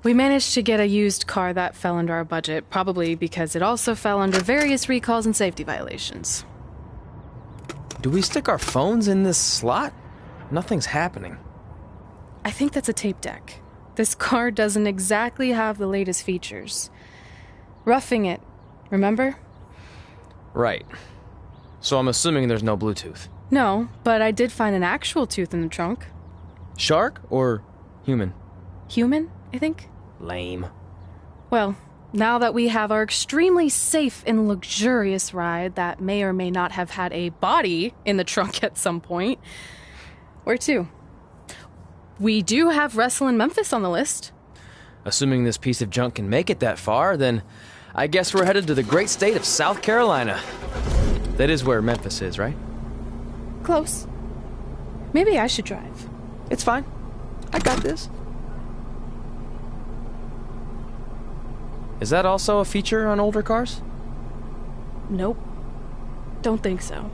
[SPEAKER 13] We managed to get a used car that fell under our budget, probably because it also fell under various recalls and safety violations.
[SPEAKER 2] Do we stick our phones in this slot? Nothing's happening.
[SPEAKER 13] I think that's a tape deck. This car doesn't exactly have the latest features. Roughing it, remember?
[SPEAKER 2] Right. So I'm assuming there's no Bluetooth.
[SPEAKER 13] No, but I did find an actual tooth in the trunk.
[SPEAKER 2] Shark or human?
[SPEAKER 13] Human, I think.
[SPEAKER 2] Lame.
[SPEAKER 13] Well, now that we have our extremely safe and luxurious ride that may or may not have had a body in the trunk at some point, where to? We do have Wrestle in Memphis on the list.
[SPEAKER 2] Assuming this piece of junk can make it that far, then I guess we're headed to the great state of South Carolina. That is where Memphis is, right?
[SPEAKER 13] Close. Maybe I should drive.
[SPEAKER 2] It's fine. I got this. Is that also a feature on older cars?
[SPEAKER 13] Nope. Don't think so.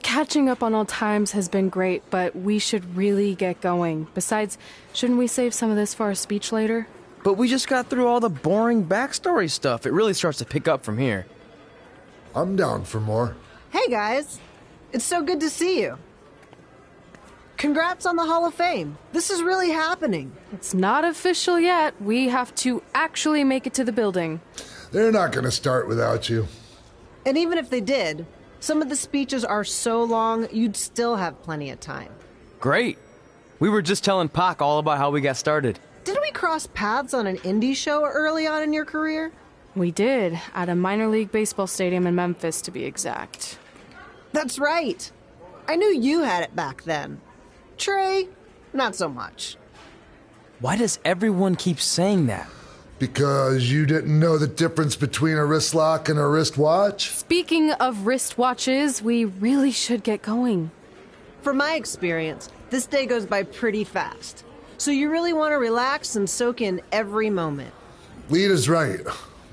[SPEAKER 13] Catching up on old times has been great, but we should really get going. Besides, shouldn't we save some of this for our speech later?
[SPEAKER 2] But we just got through all the boring backstory stuff. It really starts to pick up from here.
[SPEAKER 10] I'm down for more.
[SPEAKER 18] Hey, guys. It's so good to see you. Congrats on the Hall of Fame. This is really happening.
[SPEAKER 13] It's not official yet. We have to actually make it to the building.
[SPEAKER 10] They're not going to start without you.
[SPEAKER 18] And even if they did, some of the speeches are so long, you'd still have plenty of time.
[SPEAKER 2] Great. We were just telling Pac all about how we got started.
[SPEAKER 18] Didn't we cross paths on an indie show early on in your career?
[SPEAKER 13] We did, at a minor league baseball stadium in Memphis, to be exact.
[SPEAKER 18] That's right. I knew you had it back then. Trey, not so much.
[SPEAKER 2] Why does everyone keep saying that?
[SPEAKER 10] Because you didn't know the difference between a wrist lock and a wristwatch?
[SPEAKER 13] Speaking of wristwatches, we really should get going.
[SPEAKER 18] From my experience, this day goes by pretty fast. So you really want to relax and soak in every moment.
[SPEAKER 10] Lita's right.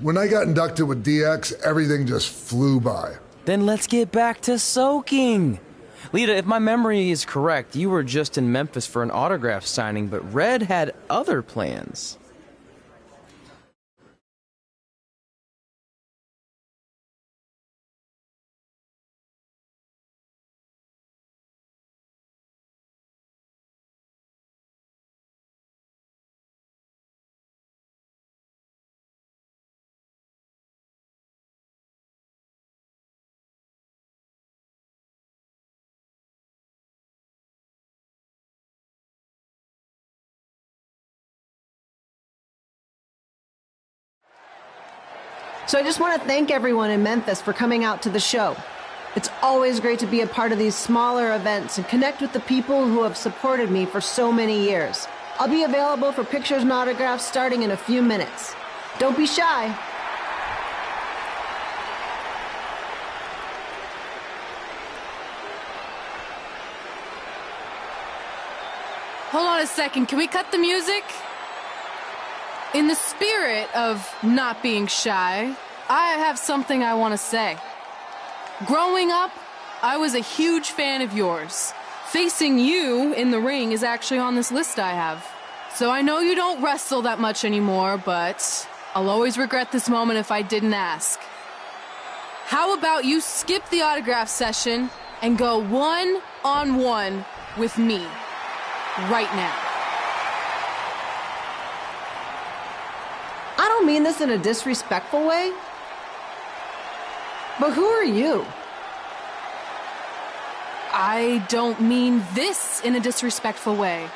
[SPEAKER 10] When I got inducted with DX, everything just flew by.
[SPEAKER 2] Then let's get back to soaking. Lita, if my memory is correct, you were just in Memphis for an autograph signing, but Red had other plans.
[SPEAKER 18] So I just want to thank everyone in Memphis for coming out to the show. It's always great to be a part of these smaller events and connect with the people who have supported me for so many years. I'll be available for pictures and autographs starting in a few minutes. Don't be shy.
[SPEAKER 13] Hold on a second, can we cut the music? In the spirit of not being shy, I have something I want to say. Growing up, I was a huge fan of yours. Facing you in the ring is actually on this list I have. So I know you don't wrestle that much anymore, but I'll always regret this moment if I didn't ask. How about you skip the autograph session and go one-on-one with me right now?
[SPEAKER 18] I don't mean this in a disrespectful way, but who are you?
[SPEAKER 13] I don't mean this in a disrespectful way,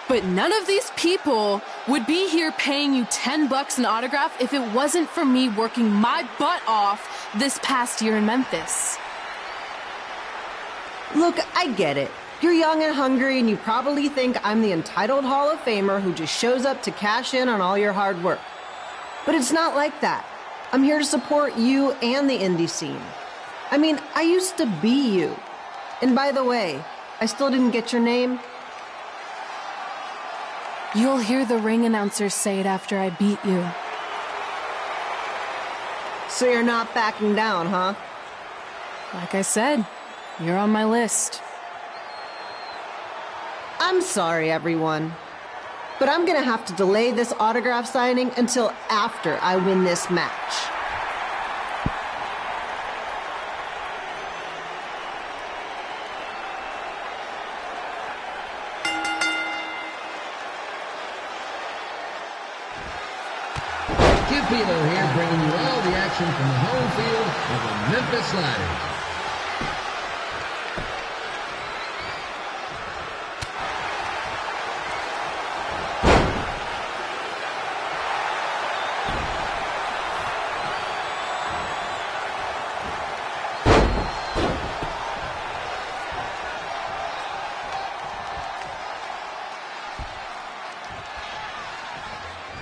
[SPEAKER 13] but none of these people would be here paying you $10 an autograph if it wasn't for me working my butt off this past year in Memphis.
[SPEAKER 18] Look, I get it. You're young and hungry, and you probably think I'm the entitled Hall of Famer who just shows up to cash in on all your hard work. But it's not like that. I'm here to support you and the indie scene. I mean, I used to be you. And by the way, I still didn't get your name.
[SPEAKER 13] You'll hear the ring announcer say it after I beat you.
[SPEAKER 18] So you're not backing down, huh?
[SPEAKER 13] Like I said, you're on my list.
[SPEAKER 18] I'm sorry, everyone. But I'm gonna have to delay this autograph signing until after I win this match.
[SPEAKER 19] Skip Hilo here, bringing you all the action from the home field of the Memphis Sliders.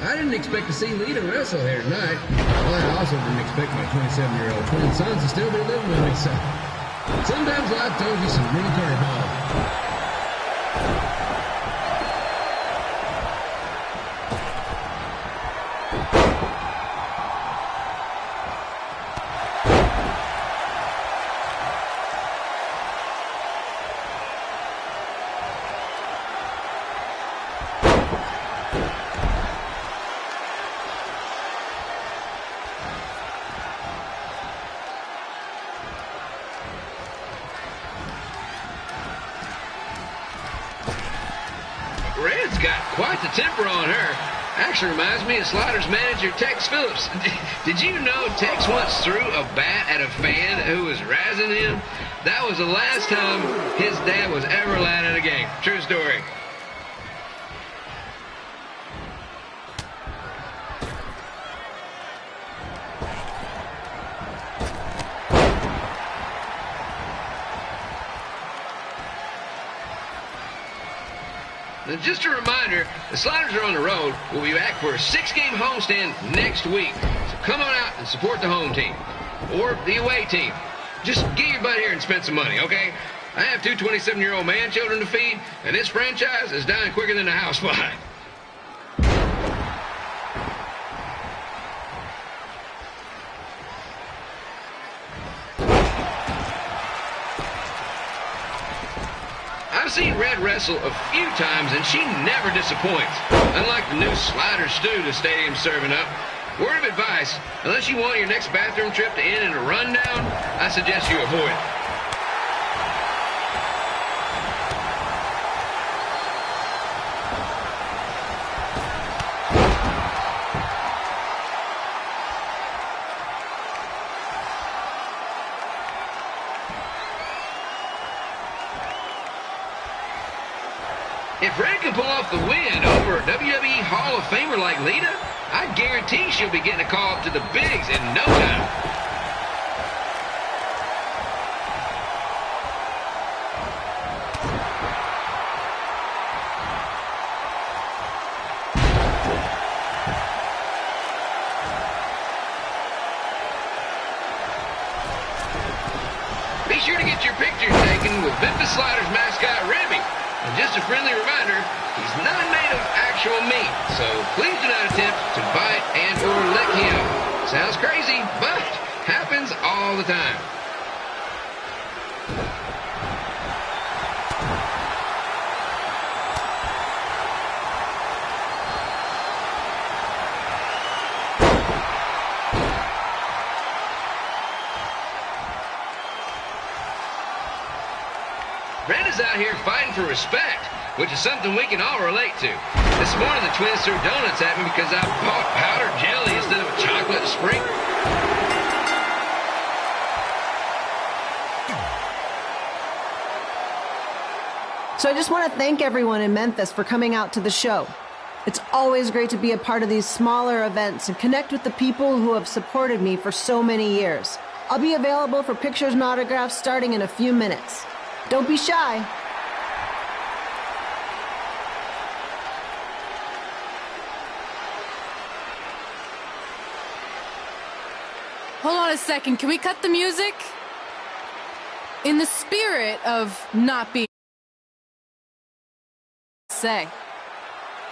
[SPEAKER 19] I didn't expect to see Lita wrestle here tonight. Well, I also didn't expect my 27-year-old twin sons to still be living with me, so sometimes life throws you some real curveballs. Red's got quite the temper on her. Actually reminds me of Slaughter's manager, Tex Phillips. Did you know Tex once threw a bat at a fan who was razzing him? That was the last time his dad was ever allowed at a game. True story. Now, just a reminder, the Sliders are on the road. We'll be back for a 6-game homestand next week. So come on out and support the home team. Or the away team. Just get your butt here and spend some money, okay? I have 2 27-year-old man-children to feed, and this franchise is dying quicker than a housefly. I've seen Red wrestle a few times, and she never disappoints. Unlike the new slider stew the stadium's serving up. Word of advice, unless you want your next bathroom trip to end in a rundown, I suggest you avoid it. If Red can pull off the win over a WWE Hall of Famer like Lita, I guarantee she'll be getting a call up to the bigs in no time. Be sure to get your picture taken with Memphis Sliders mascot Remy. And just a friendly reminder, he's not made of actual meat, so please do not attempt to bite and or lick him. Sounds crazy, but happens all the time. Red is out here fighting for respect, which is something we can all relate to. This morning the twins threw donuts at me because I bought powdered jelly instead of a chocolate sprinkle.
[SPEAKER 18] So I just want to thank everyone in Memphis for coming out to the show. It's always great to be a part of these smaller events and connect with the people who have supported me for so many years. I'll be available for pictures and autographs starting in a few minutes. Don't be shy.
[SPEAKER 13] Hold on a second. Can we cut the music? In the spirit of not being say,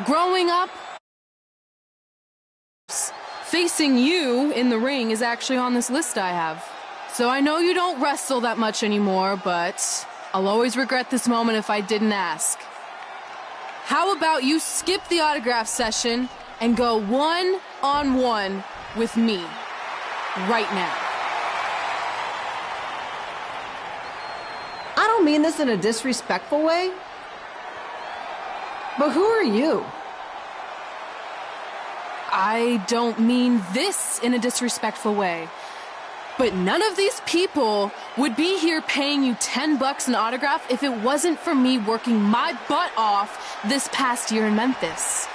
[SPEAKER 13] growing up, facing you in the ring is actually on this list I have. So I know you don't wrestle that much anymore, but I'll always regret this moment if I didn't ask. How about you skip the autograph session and go one-on-one with me right now?
[SPEAKER 18] I don't mean this in a disrespectful way, but who are you?
[SPEAKER 13] I don't mean this in a disrespectful way. But none of these people would be here paying you $10 an autograph if it wasn't for me working my butt off this past year in Memphis.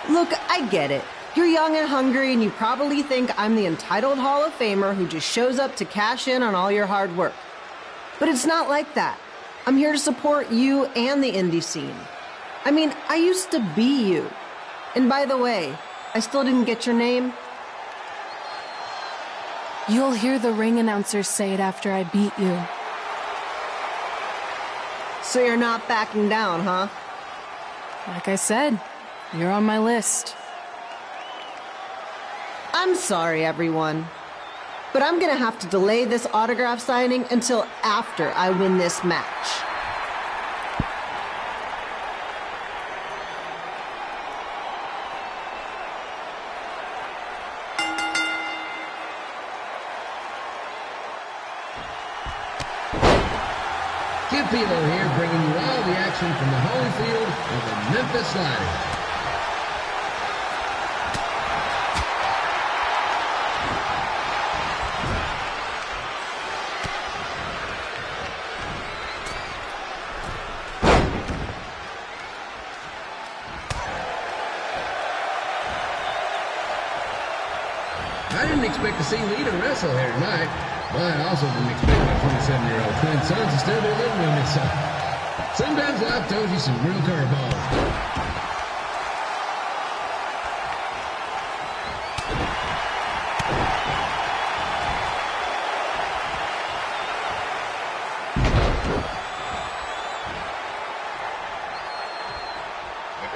[SPEAKER 18] Look, I get it. You're young and hungry, and you probably think I'm the entitled Hall of Famer who just shows up to cash in on all your hard work. But it's not like that. I'm here to support you and the indie scene. I mean, I used to be you. And by the way, I still didn't get your name.
[SPEAKER 13] You'll hear the ring announcers say it after I beat you.
[SPEAKER 18] So you're not backing down, huh?
[SPEAKER 13] Like I said, you're on my list.
[SPEAKER 18] I'm sorry, everyone. But I'm gonna have to delay this autograph signing until after I win this match.
[SPEAKER 19] Skip Hilo here, bringing you all the action from the home field of the Memphis Sliders. I didn't expect to see Lita wrestle here tonight, but I also didn't expect my 27-year-old twin sons to still be living with me, so sometimes life throws you some real curveballs.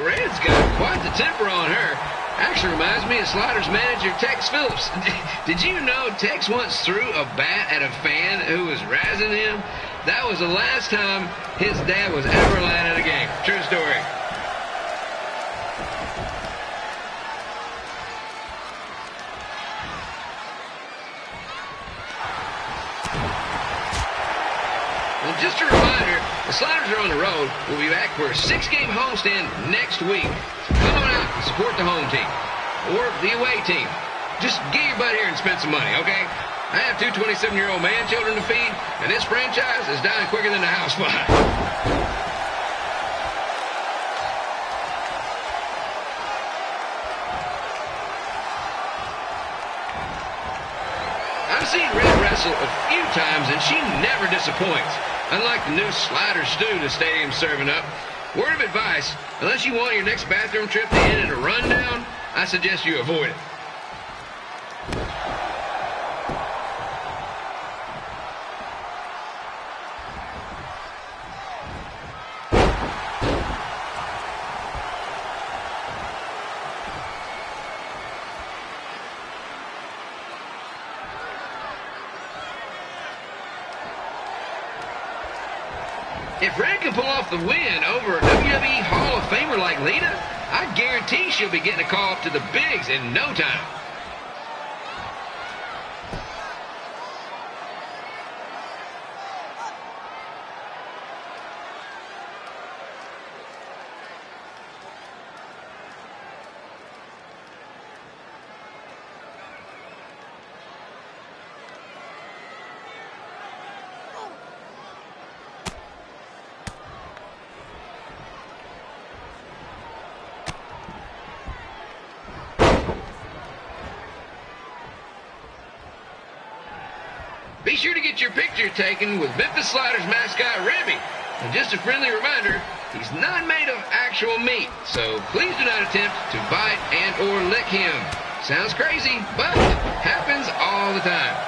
[SPEAKER 20] Red's got quite the temper on her. Actually reminds me of Sliders manager Tex Phillips. Did you know Tex once threw a bat at a fan who was razzing him? That was the last time his dad was ever allowed at a game. True story. Well, just a reminder, the Sliders are on the road. We'll be back for a 6-game homestand next week. So come on out and support the home team. Or the away team. Just get your butt here and spend some money, okay? I have 2 27-year-old man children to feed, and this franchise is dying quicker than the house fly. I've seen Red wrestle a few times, and she never disappoints. Unlike the new slider stew the stadium's serving up. Word of advice, unless you want your next bathroom trip to end in a rundown, I suggest you avoid it. If Red can pull off the win over a WWE Hall of Famer like Lita, I guarantee she'll be getting a call up to the bigs in no time. Be sure to get your picture taken with Memphis Sliders mascot Remy. And just a friendly reminder, he's not made of actual meat, so please do not attempt to bite and or lick him. Sounds crazy, but happens all the time.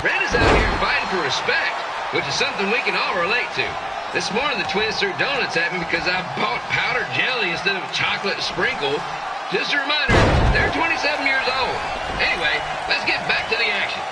[SPEAKER 20] Red is out here fighting for respect, which is something we can all relate to. This morning the twins threw donuts at me because I bought powdered jelly instead of chocolate sprinkle. Just a reminder, they're 27 years old. Anyway, let's get back to the action.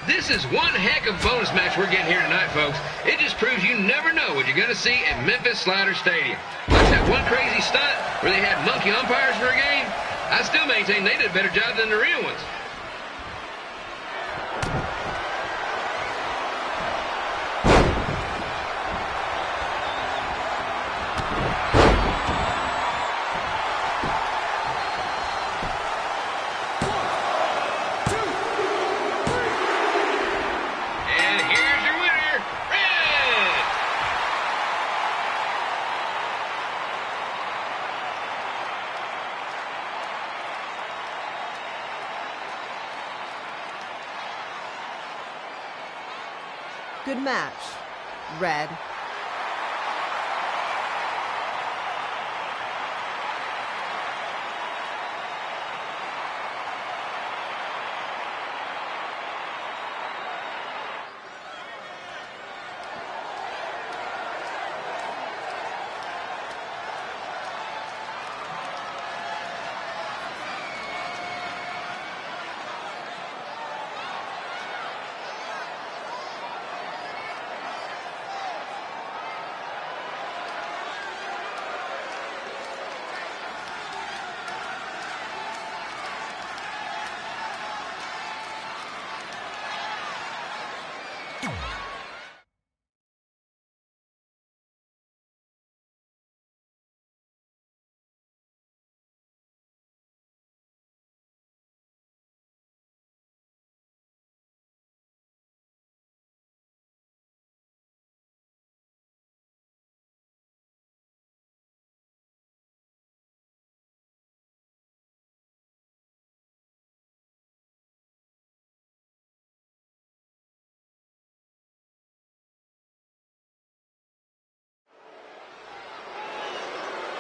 [SPEAKER 20] This is one heck of a bonus match we're getting here tonight, folks. It just proves you never know what you're going to see at Memphis Slider Stadium. Like that one crazy stunt where they had monkey umpires for a game, I still maintain they did a better job than the real ones.
[SPEAKER 18] Good match. Red.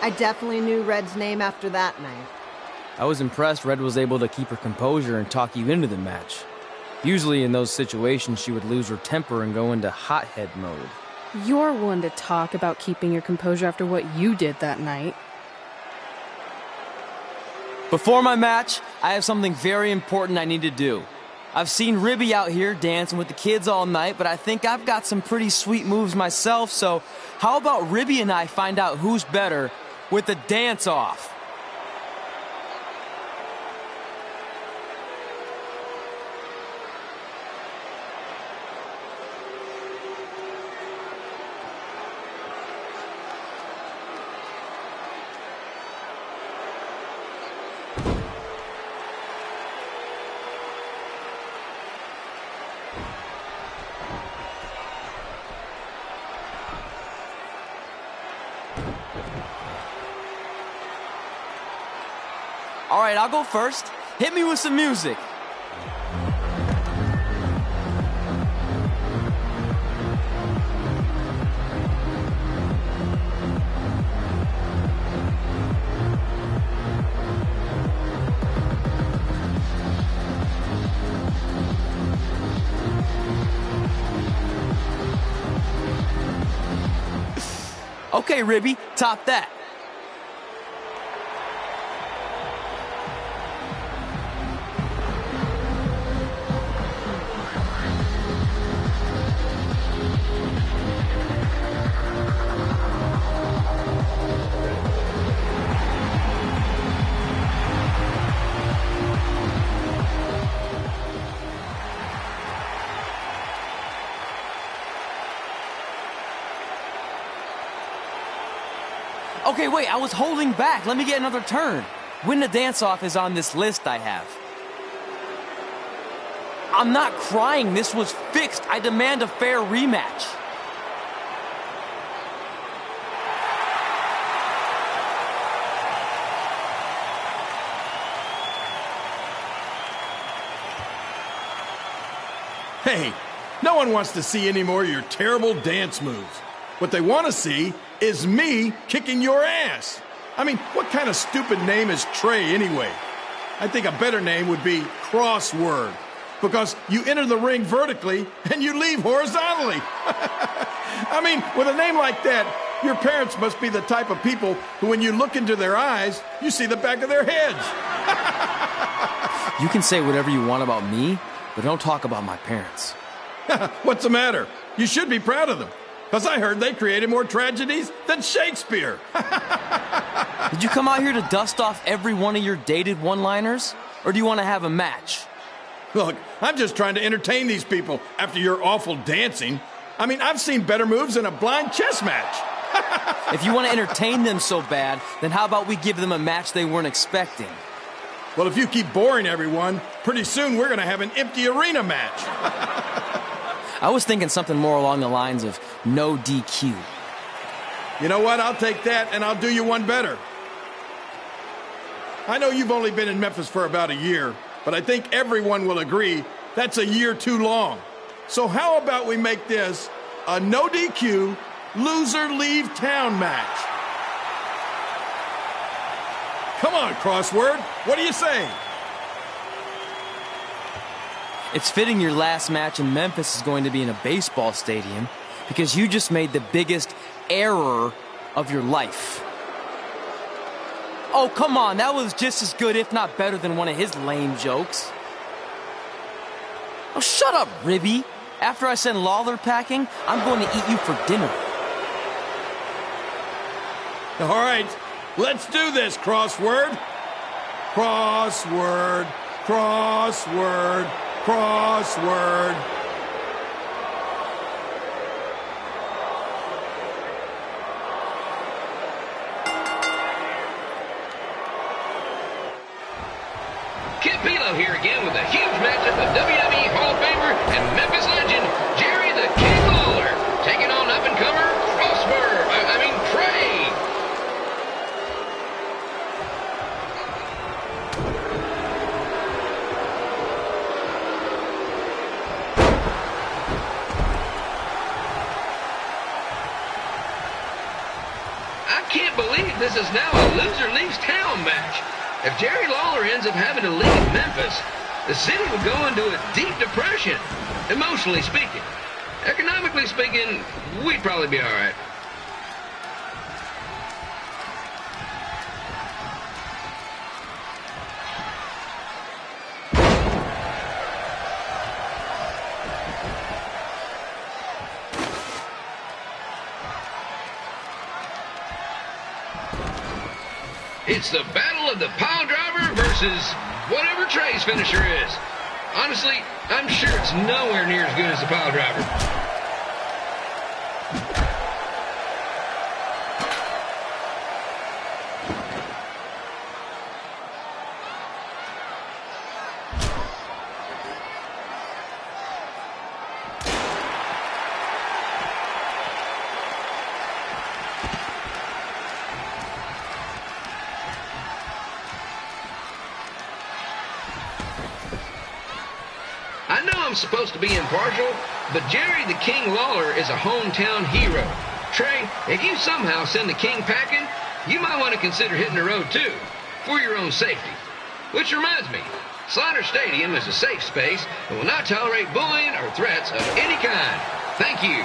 [SPEAKER 18] I definitely knew Red's name after that night.
[SPEAKER 2] I was impressed Red was able to keep her composure and talk you into the match. Usually in those situations, she would lose her temper and go into hothead mode.
[SPEAKER 1] You're one to talk about keeping your composure after what you did that night.
[SPEAKER 2] Before my match, I have something very important I need to do. I've seen Ribby out here dancing with the kids all night, but I think I've got some pretty sweet moves myself, so how about Ribby and I find out who's better with the dance-off? All right, I'll go first. Hit me with some music. Okay, Ribby, top that. Okay, wait, I was holding back. Let me get another turn. Win the dance-off is on this list I have. I'm not crying. This was fixed. I demand a fair rematch.
[SPEAKER 21] Hey, no one wants to see any more of your terrible dance moves. What they want to see is me kicking your ass. I mean, what kind of stupid name is Trey anyway? I think a better name would be Crossword, because you enter the ring vertically and you leave horizontally. I mean, with a name like that, your parents must be the type of people who, when you look into their eyes, you see the back of their heads.
[SPEAKER 2] You can say whatever you want about me, but don't talk about my parents.
[SPEAKER 21] What's the matter? You should be proud of them. Because I heard they created more tragedies than Shakespeare.
[SPEAKER 2] Did you come out here to dust off every one of your dated one-liners? Or do you want to have a match?
[SPEAKER 21] Look, I'm just trying to entertain these people after your awful dancing. I mean, I've seen better moves than a blind chess match.
[SPEAKER 2] If you want to entertain them so bad, then how about we give them a match they weren't expecting?
[SPEAKER 21] Well, if you keep boring everyone, pretty soon we're going to have an empty arena match.
[SPEAKER 2] I was thinking something more along the lines of no DQ.
[SPEAKER 21] You know what? I'll take that, and I'll do you one better. I know you've only been in Memphis for about a year, but I think everyone will agree that's a year too long. So how about we make this a no DQ, loser leave town match. Come on, Crossword. What do you say?
[SPEAKER 2] It's fitting your last match in Memphis is going to be in a baseball stadium because you just made the biggest error of your life. Oh, come on. That was just as good, if not better, than one of his lame jokes. Oh, shut up, Ribby. After I send Lawler packing, I'm going to eat you for dinner.
[SPEAKER 21] All right, let's do this, Crossword. Crossword, crossword, crossword.
[SPEAKER 20] Kid Pilo here again with a huge matchup of WWE Hall of Famer and Memphis legend Jerry the King Lawler taking on up-and-comer Trey. I can't believe this is now a loser leaves town match. If Jerry Lawler ends up having to leave Memphis, the city would go into a deep depression, emotionally speaking. Economically speaking, we'd probably be all right. It's the battle of the pile driver versus whatever Trey's finisher is. Honestly, I'm sure it's nowhere near as good as the pile driver. I know I'm supposed to be impartial, but Jerry the King Lawler is a hometown hero. Trey, if you somehow send the King packing, you might want to consider hitting the road too, for your own safety. Which reminds me, Slaughter Stadium is a safe space and will not tolerate bullying or threats of any kind. Thank you.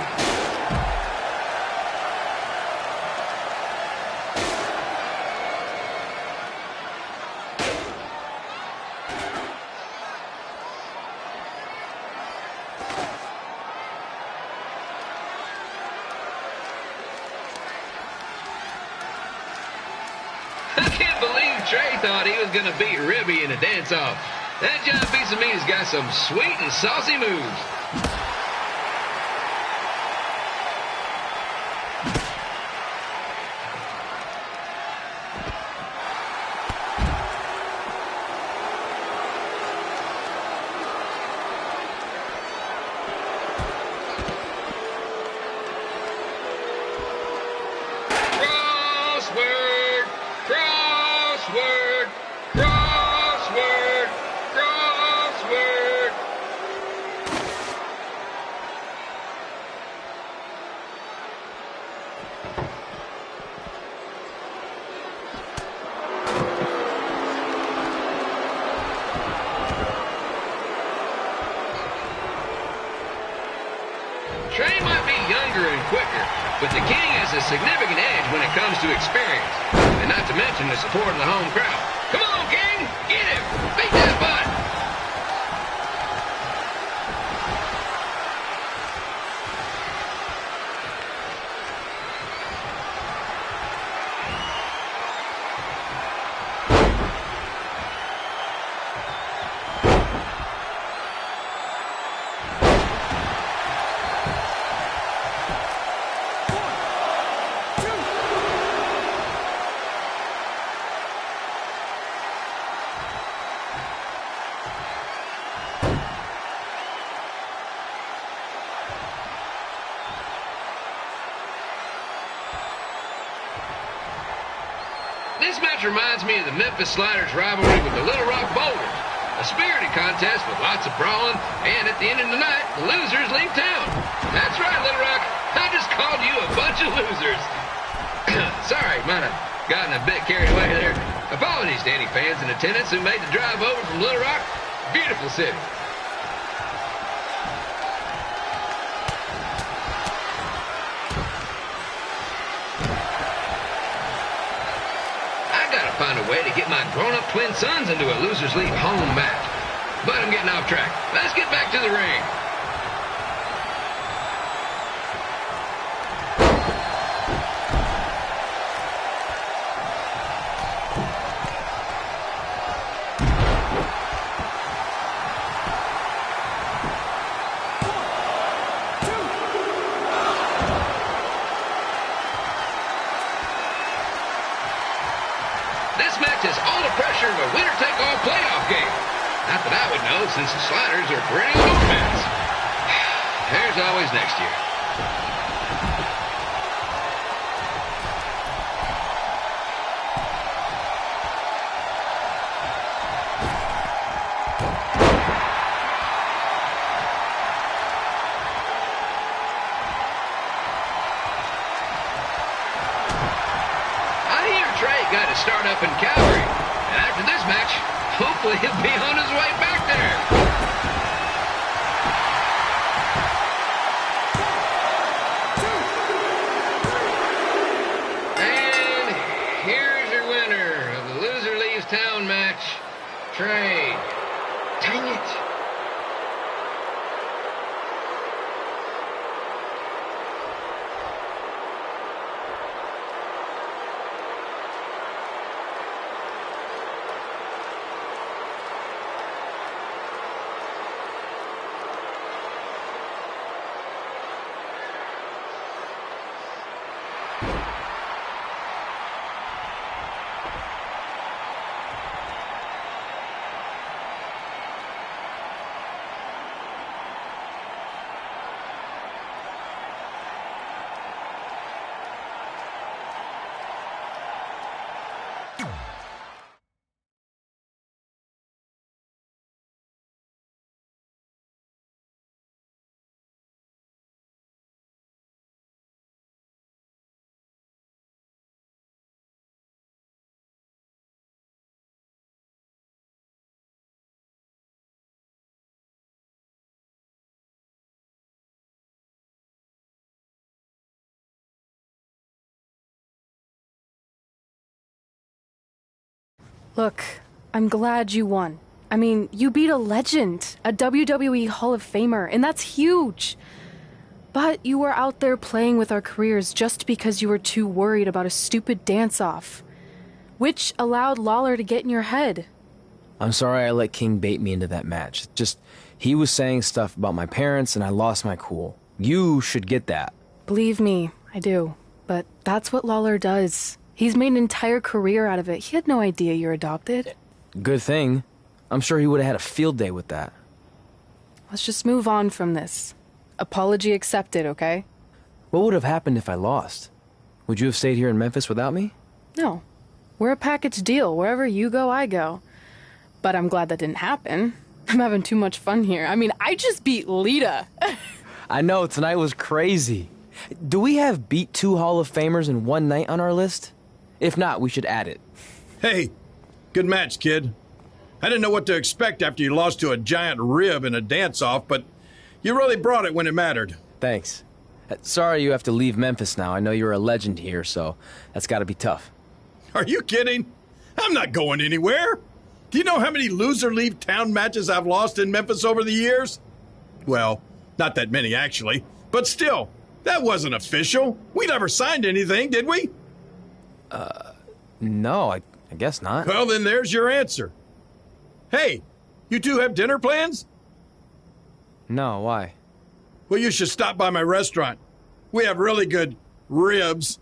[SPEAKER 20] I can't believe Trey thought he was going to beat Ribby in a dance-off. That giant piece of meat has got some sweet and saucy moves. Trey might be younger and quicker, but the King has a significant edge when it comes to experience, and not to mention the support of the home crowd. Come on, King! Get him! Beat that butt! This match reminds me of the Memphis Sliders rivalry with the Little Rock Boulders. A spirited contest with lots of brawling, and at the end of the night, the losers leave town. That's right, Little Rock. I just called you a bunch of losers. Sorry, might have gotten a bit carried away there. Apologies to any fans in attendance who made the drive over from Little Rock. Beautiful city. I gotta find a way to get my grown-up twin sons into a Losers League home match. But I'm getting off track. Let's get back to the ring. This match has all the pressure of a winner-take-all playoff game. Not that I would know, since the Sliders are perennial no-fans. There's always next year. Got to start up in Calgary. And after this match, hopefully he'll be on his way back there. And here's your winner of the Loser Leaves Town match, Trey. Dang it.
[SPEAKER 1] Look, I'm glad you won. I mean, you beat a legend, a WWE Hall of Famer, and that's huge. But you were out there playing with our careers just because you were too worried about a stupid dance-off, which allowed Lawler to get in your head.
[SPEAKER 2] I'm sorry I let King bait me into that match. Just, he was saying stuff about my parents and I lost my cool. You should get that.
[SPEAKER 1] Believe me, I do. But that's what Lawler does. He's made an entire career out of it. He had no idea you're adopted.
[SPEAKER 2] Good thing. I'm sure he would have had a field day with that.
[SPEAKER 1] Let's just move on from this. Apology accepted, okay?
[SPEAKER 2] What would have happened if I lost? Would you have stayed here in Memphis without me?
[SPEAKER 1] No. We're a package deal. Wherever you go, I go. But I'm glad that didn't happen. I'm having too much fun here. I mean, I just beat Lita.
[SPEAKER 2] I know, tonight was crazy. Do we have beat 2 Hall of Famers in one night on our list? If not, we should add it.
[SPEAKER 21] Hey, good match, kid. I didn't know what to expect after you lost to a giant rib in a dance-off, but you really brought it when it mattered.
[SPEAKER 2] Thanks. Sorry you have to leave Memphis now. I know you're a legend here, so that's gotta be tough.
[SPEAKER 21] Are you kidding? I'm not going anywhere. Do you know how many loser leave town matches I've lost in Memphis over the years? Well, not that many, actually. But still, that wasn't official. We never signed anything, did we?
[SPEAKER 2] No, I guess not.
[SPEAKER 21] Well, then there's your answer. Hey, you two have dinner plans?
[SPEAKER 2] No, why?
[SPEAKER 21] Well, you should stop by my restaurant. We have really good ribs.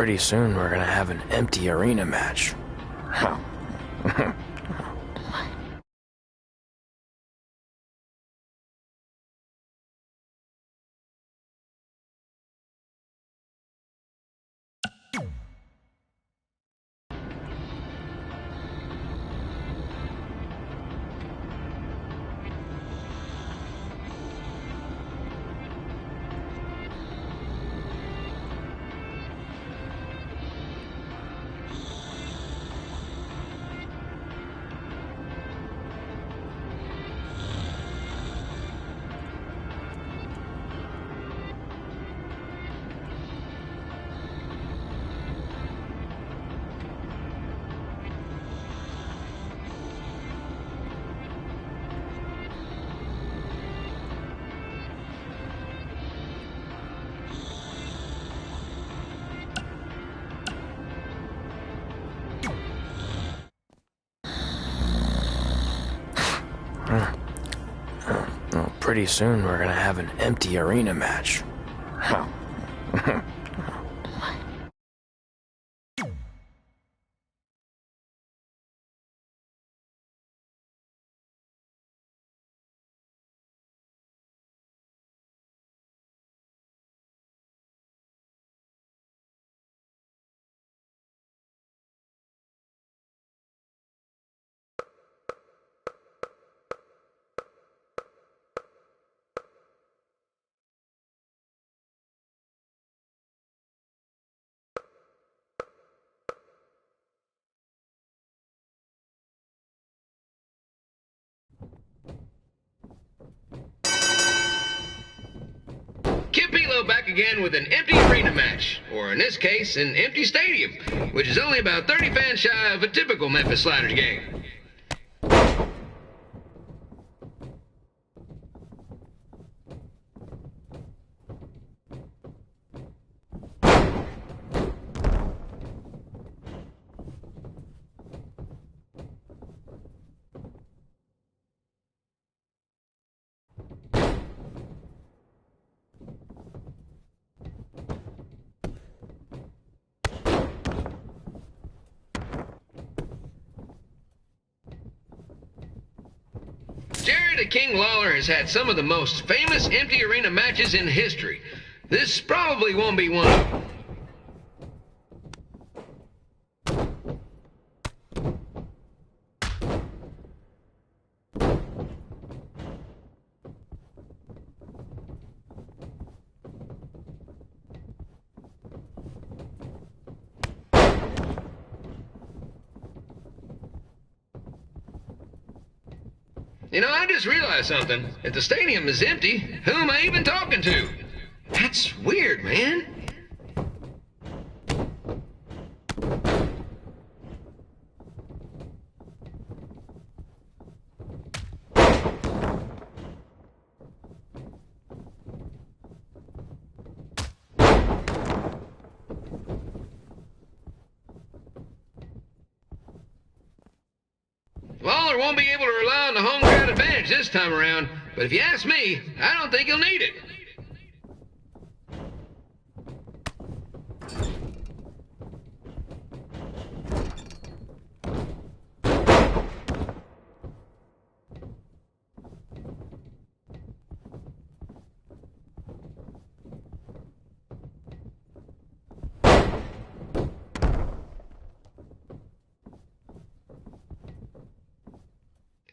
[SPEAKER 2] Pretty soon we're gonna have an empty arena match. Pretty soon we're gonna have an empty arena match.
[SPEAKER 20] Back again with an empty arena match, or in this case, an empty stadium, which is only about 30 fans shy of a typical Memphis Sliders game. King Lawler has had some of the most famous empty arena matches in history. This probably won't be one of them. You know, I just realized something. If the stadium is empty, who am I even talking to? That's weird, man. Lawler won't be able to rely on the home crowd advantage this time around, but if you ask me, I don't think he'll need it.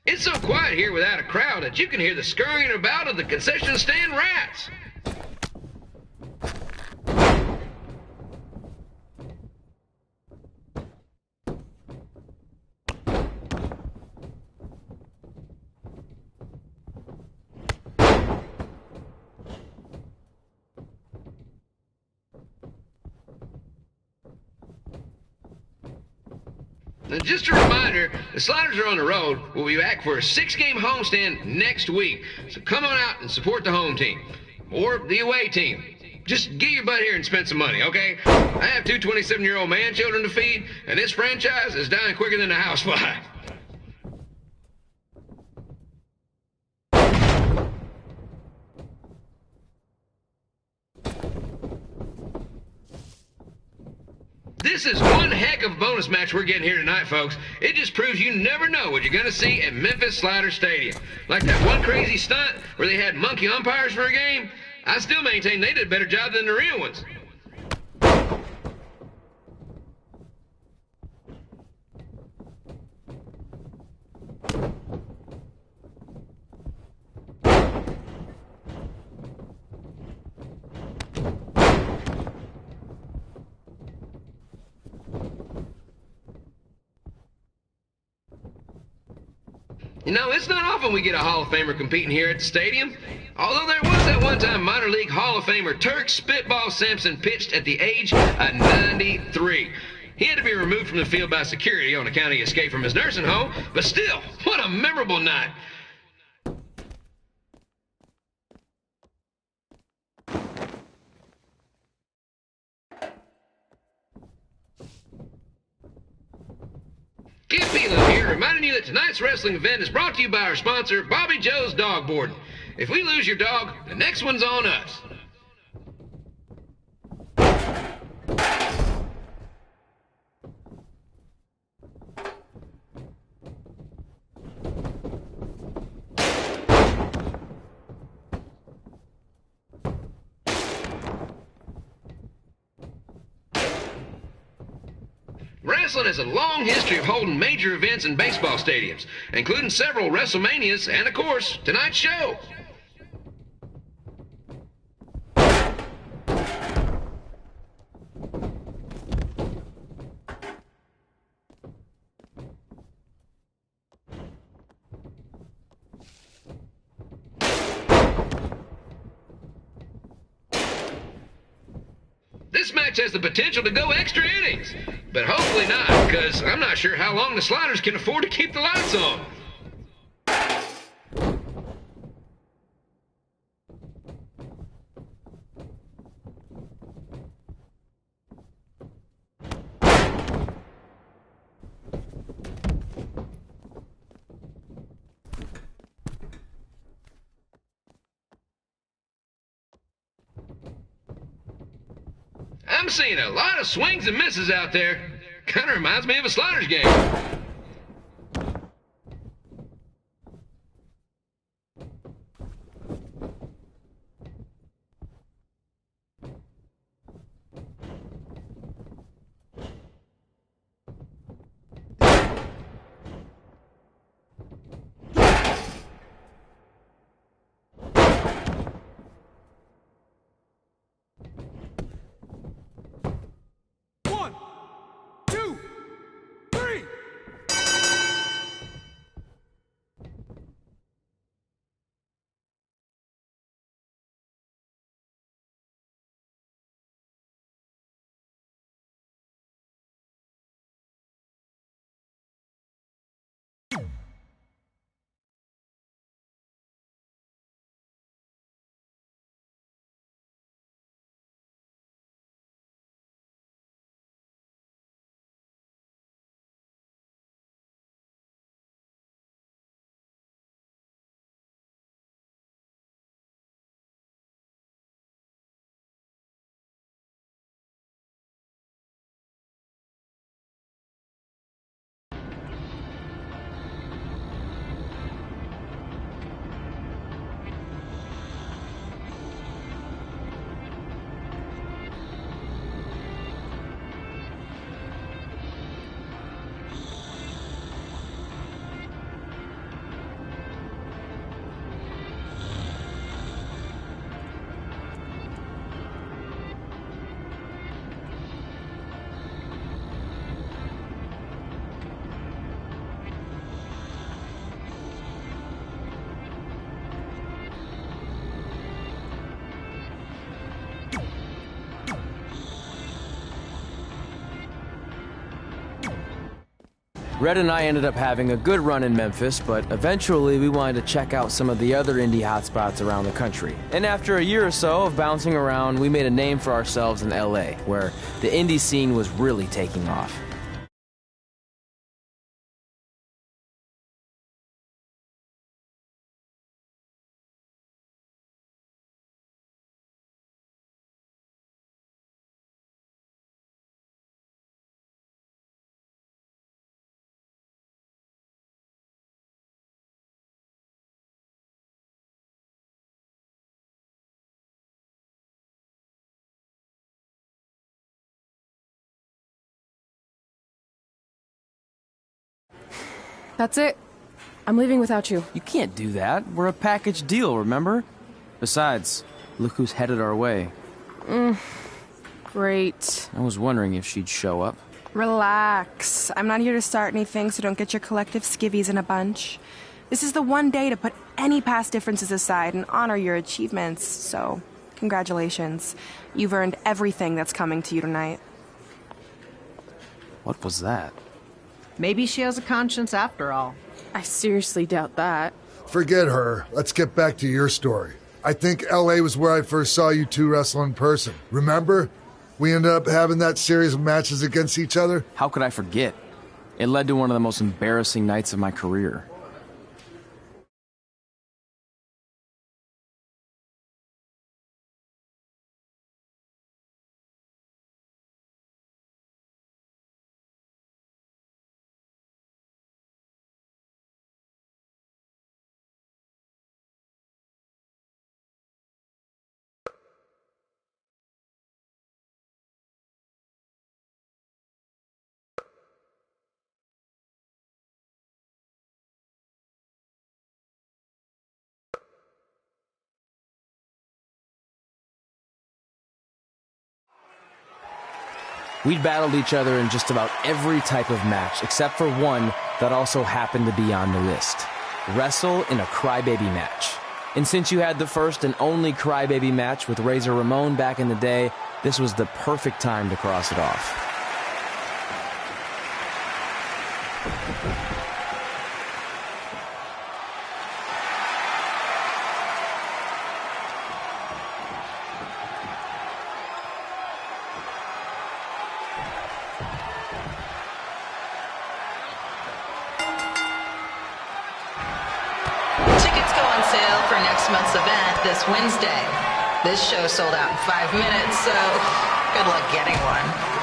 [SPEAKER 20] It's so quiet here without a crowd that you can hear the scurrying about of the concession stand rats. Now, just a reminder, the Sliders are on the road. We'll be back for a 6-game homestand next week. So come on out and support the home team. Or the away team. Just get your butt here and spend some money, okay? I have 2 27-year-old man-children to feed, and this franchise is dying quicker than a housefly. This is one heck of a bonus match we're getting here tonight, folks. It just proves you never know what you're going to see at Memphis Slider Stadium. Like that one crazy stunt where they had monkey umpires for a game. I still maintain they did a better job than the real ones. You know, it's not often we get a Hall of Famer competing here at the stadium. Although there was that one time minor league Hall of Famer Turk Spitball Sampson pitched at the age of 93. He had to be removed from the field by security on account of escape from his nursing home, but still, what a memorable night. Keith Phelan here, reminding you that tonight's wrestling event is brought to you by our sponsor, Bobby Joe's Dog Boarding. If we lose your dog, the next one's on us. Wrestling has a long history of holding major events in baseball stadiums, including several WrestleManias and, of course, tonight's show. This match has the potential to go extra innings, but hopefully not, because I'm not sure how long the Sliders can afford to keep the lights on. I'm seeing a lot of swings and misses out there. Kind of reminds me of a Sliders game.
[SPEAKER 2] Red and I ended up having a good run in Memphis, but eventually we wanted to check out some of the other indie hotspots around the country. And after a year or so of bouncing around, we made a name for ourselves in LA, where the indie scene was really taking off.
[SPEAKER 13] That's it. I'm leaving without you.
[SPEAKER 2] You can't do that. We're a package deal, remember? Besides, look who's headed our way.
[SPEAKER 13] Great.
[SPEAKER 2] I was wondering if she'd show up.
[SPEAKER 3] Relax. I'm not here to start anything, so don't get your collective skivvies in a bunch. This is the one day to put any past differences aside and honor your achievements, so congratulations. You've earned everything that's coming to you tonight.
[SPEAKER 2] What was that?
[SPEAKER 18] Maybe she has a conscience after all.
[SPEAKER 13] I seriously doubt that.
[SPEAKER 10] Forget her. Let's get back to your story. I think L.A. was where I first saw you two wrestle in person. Remember? We ended up having that series of matches against each other.
[SPEAKER 2] How could I forget? It led to one of the most embarrassing nights of my career. We'd battled each other in just about every type of match, except for one that also happened to be on the list. Wrestle in a crybaby match. And since you had the first and only crybaby match with Razor Ramon back in the day, this was the perfect time to cross it off.
[SPEAKER 16] Month's event this Wednesday. This show sold out in 5 minutes, so good luck getting one.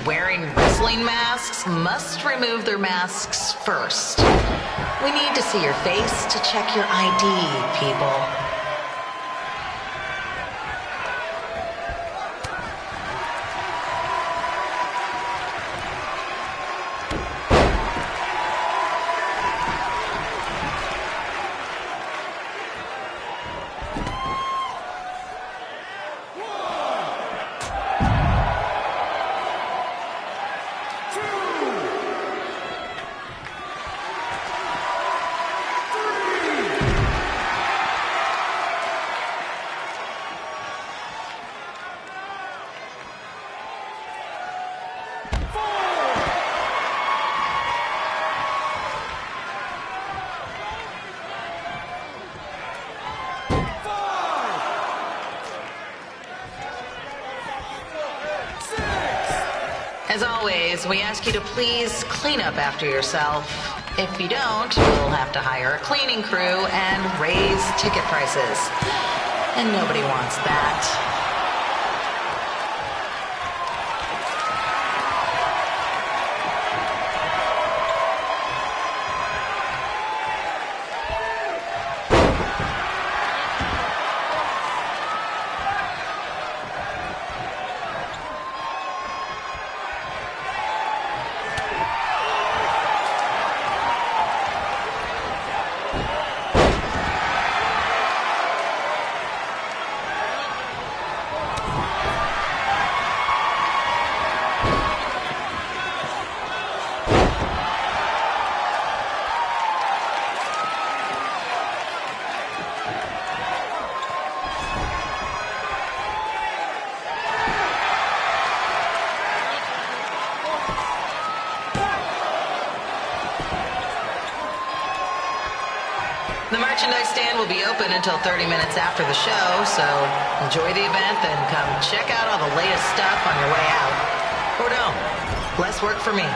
[SPEAKER 16] Wearing wrestling masks must remove their masks first. We need to see your face to check your ID, people. As always, we ask you to please clean up after yourself. If you don't, we'll have to hire a cleaning crew and raise ticket prices. And nobody wants that.
[SPEAKER 8] The merchandise stand will be open until 30 minutes after the show, so enjoy the event, then come check out all the latest stuff on your way out. Or don't. Less work for me.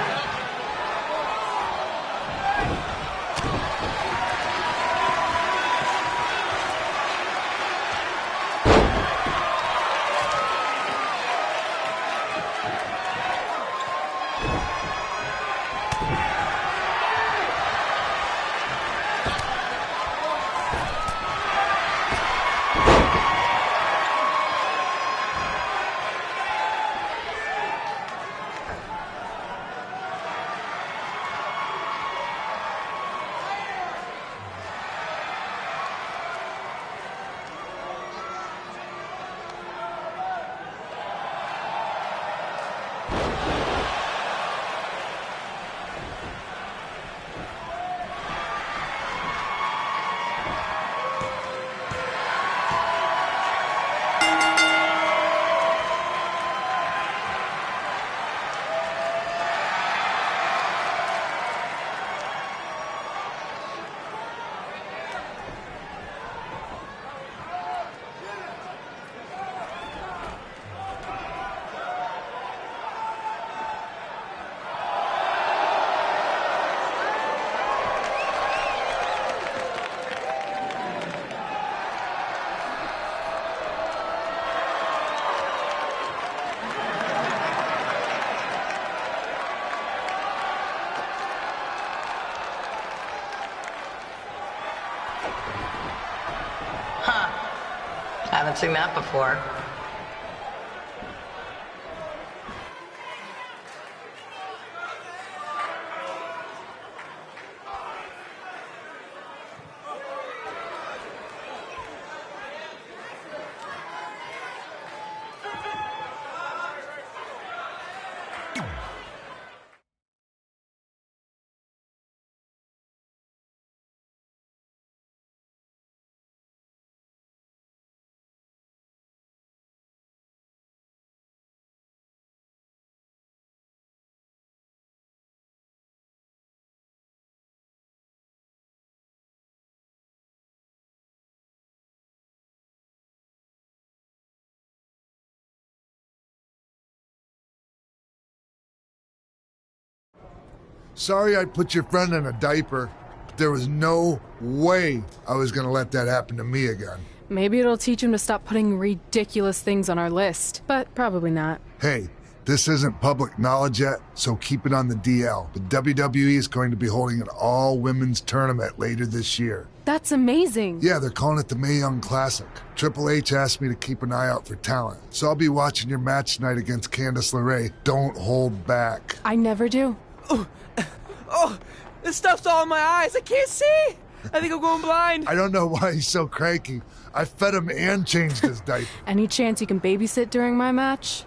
[SPEAKER 8] Haven't seen that before.
[SPEAKER 10] Sorry I put your friend in a diaper. There was no way I was gonna let that happen to me again.
[SPEAKER 13] Maybe it'll teach him to stop putting ridiculous things on our list, but probably not.
[SPEAKER 10] Hey, this isn't public knowledge yet, so keep it on the DL. The WWE is going to be holding an all-women's tournament later this year.
[SPEAKER 13] That's amazing.
[SPEAKER 10] Yeah, they're calling it the Mae Young Classic. Triple H asked me to keep an eye out for talent, so I'll be watching your match tonight against Candice LeRae. Don't hold back.
[SPEAKER 13] I never do.
[SPEAKER 2] Oh, this stuff's all in my eyes. I can't see. I think I'm going blind.
[SPEAKER 10] I don't know why he's so cranky. I fed him and changed his diaper.
[SPEAKER 13] Any chance you can babysit during my match?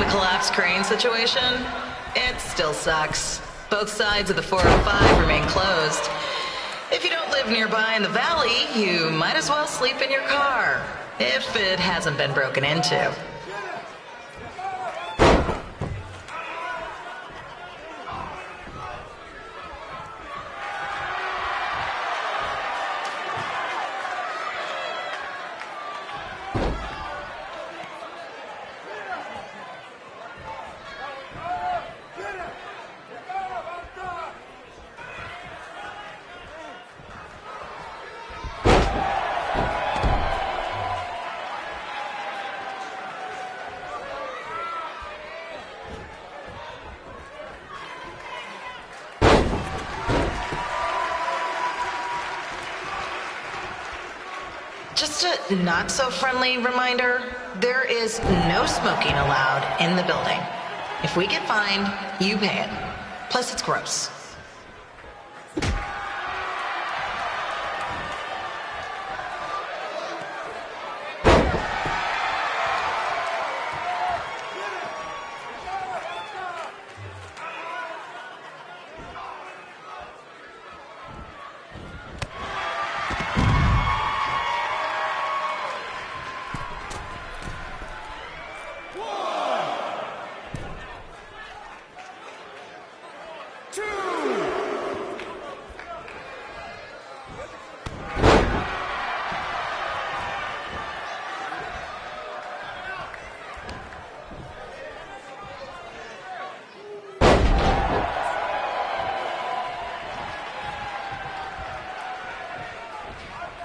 [SPEAKER 8] the collapsed crane situation? It still sucks. Both sides of the 405 remain closed. If you don't live nearby in the valley, you might as well sleep in your car, if it hasn't been broken into. Just a not-so-friendly reminder, there is no smoking allowed in the building. If we get fined, you pay it. Plus, it's gross.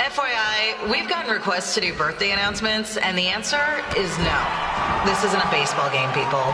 [SPEAKER 8] FYI, we've gotten requests to do birthday announcements, and the answer is no. This isn't a baseball game, people.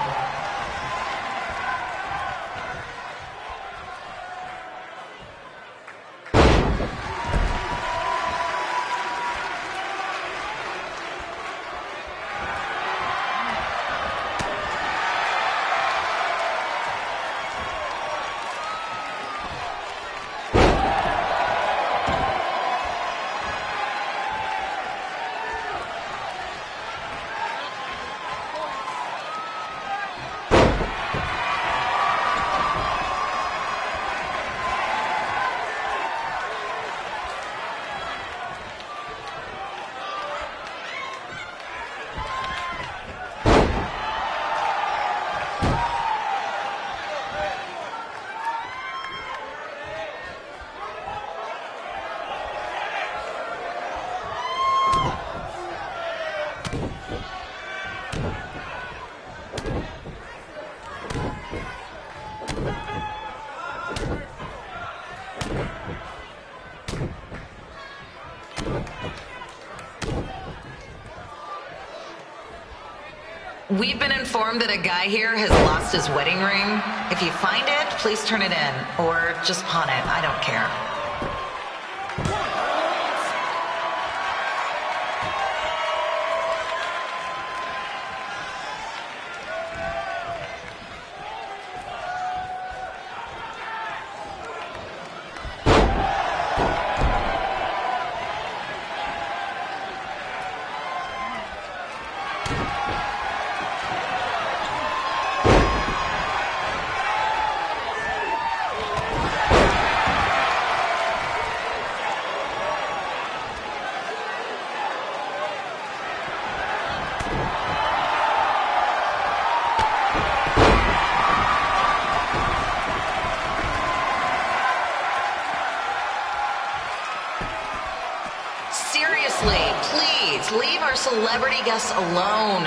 [SPEAKER 8] We've been informed that a guy here has lost his wedding ring. If you find it, please turn it in, or just pawn it. I don't care. Leave our celebrity guests alone.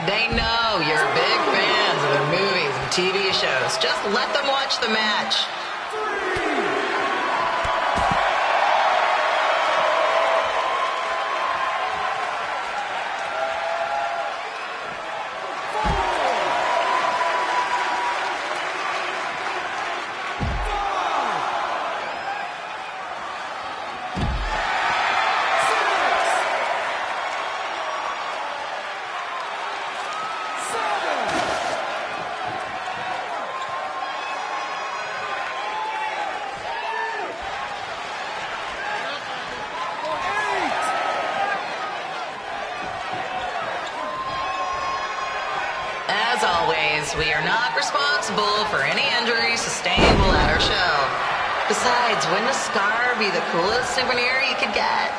[SPEAKER 8] They know you're big fans of their movies and TV shows. Just let them watch the match. As always, we are not responsible for any injuries sustained while at our show. Besides, wouldn't a scar be the coolest souvenir you could get?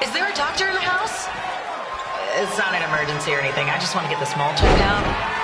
[SPEAKER 8] Is there a doctor in the house? It's not an emergency or anything. I just want to get the small checked out.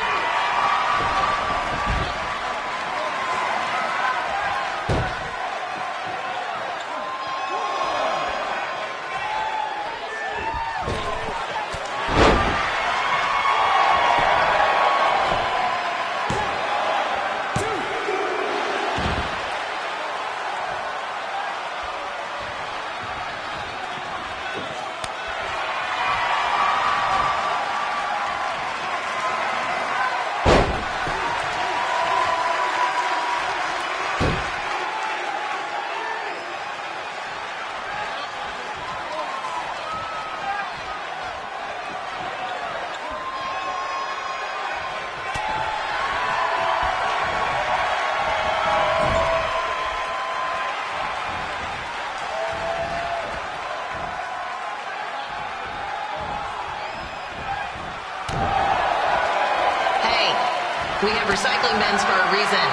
[SPEAKER 8] We have recycling bins for a reason.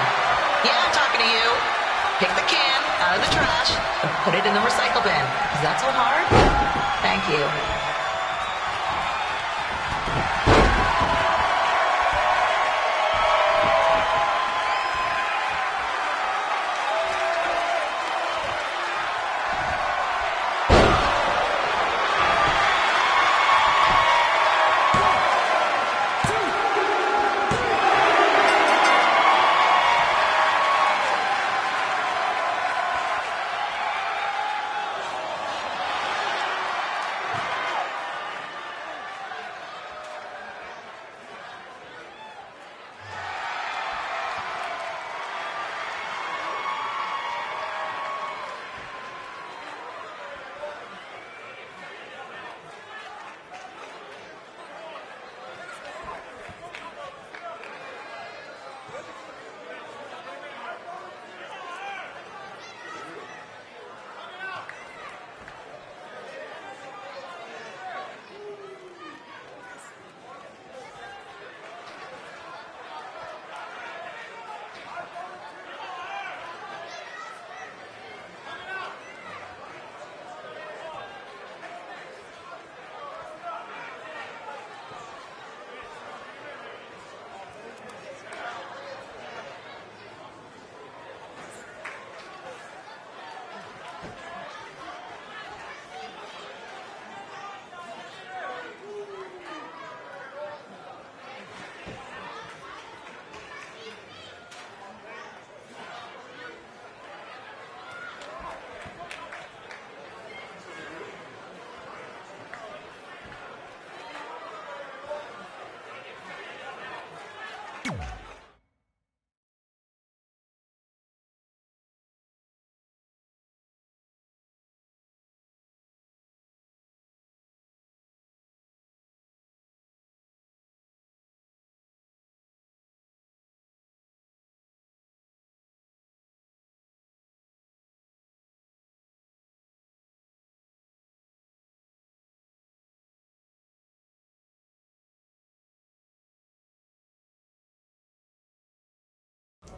[SPEAKER 8] Yeah, I'm talking to you. Pick the can out of the trash and put it in the recycle bin. Is that so hard? Thank you.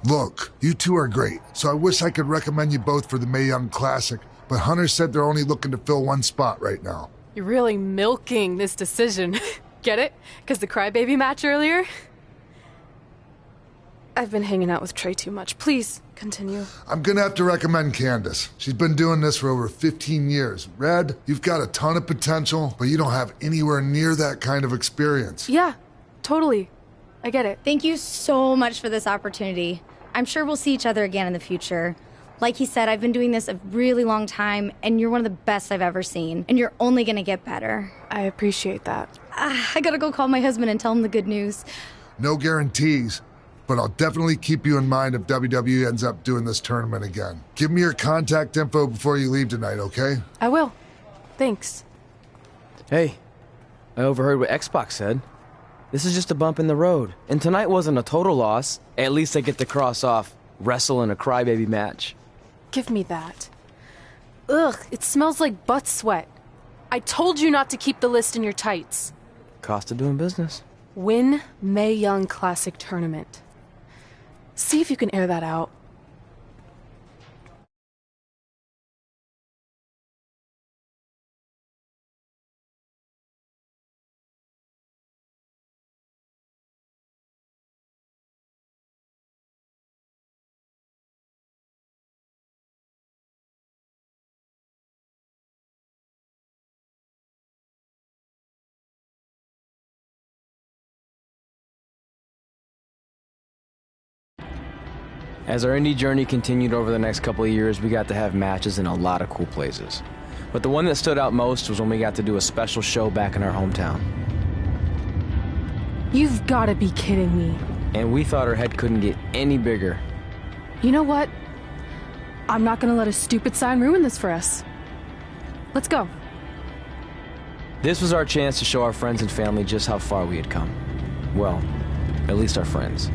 [SPEAKER 10] Look, you two are great, so I wish I could recommend you both for the Mae Young Classic, but Hunter said they're only looking to fill one spot right now.
[SPEAKER 13] You're really milking this decision. Get it? Because the crybaby match earlier? I've been hanging out with Trey too much. Please, continue.
[SPEAKER 10] I'm gonna have to recommend Candace. She's been doing this for over 15 years. Red, you've got a ton of potential, but you don't have anywhere near that kind of experience.
[SPEAKER 13] Yeah, totally. I get it.
[SPEAKER 5] Thank you so much for this opportunity. I'm sure we'll see each other again in the future. Like he said, I've been doing this a really long time, and you're one of the best I've ever seen. And you're only gonna get better.
[SPEAKER 13] I appreciate that.
[SPEAKER 5] I gotta go call my husband and tell him the good news.
[SPEAKER 10] No guarantees, but I'll definitely keep you in mind if WWE ends up doing this tournament again. Give me your contact info before you leave tonight, okay?
[SPEAKER 13] I will. Thanks.
[SPEAKER 2] Hey, I overheard what Xbox said. This is just a bump in the road, and tonight wasn't a total loss. At least I get to cross off wrestle in a crybaby match.
[SPEAKER 13] Give me that. Ugh, it smells like butt sweat. I told you not to keep the list in your tights.
[SPEAKER 2] Cost of doing business.
[SPEAKER 13] Win Mae Young Classic Tournament. See if you can air that out.
[SPEAKER 2] As our indie journey continued over the next couple of years, we got to have matches in a lot of cool places. But the one that stood out most was when we got to do a special show back in our hometown.
[SPEAKER 13] You've got to be kidding me.
[SPEAKER 2] And we thought our head couldn't get any bigger.
[SPEAKER 13] You know what? I'm not going to let a stupid sign ruin this for us. Let's go.
[SPEAKER 2] This was our chance to show our friends and family just how far we had come. Well, at least our friends.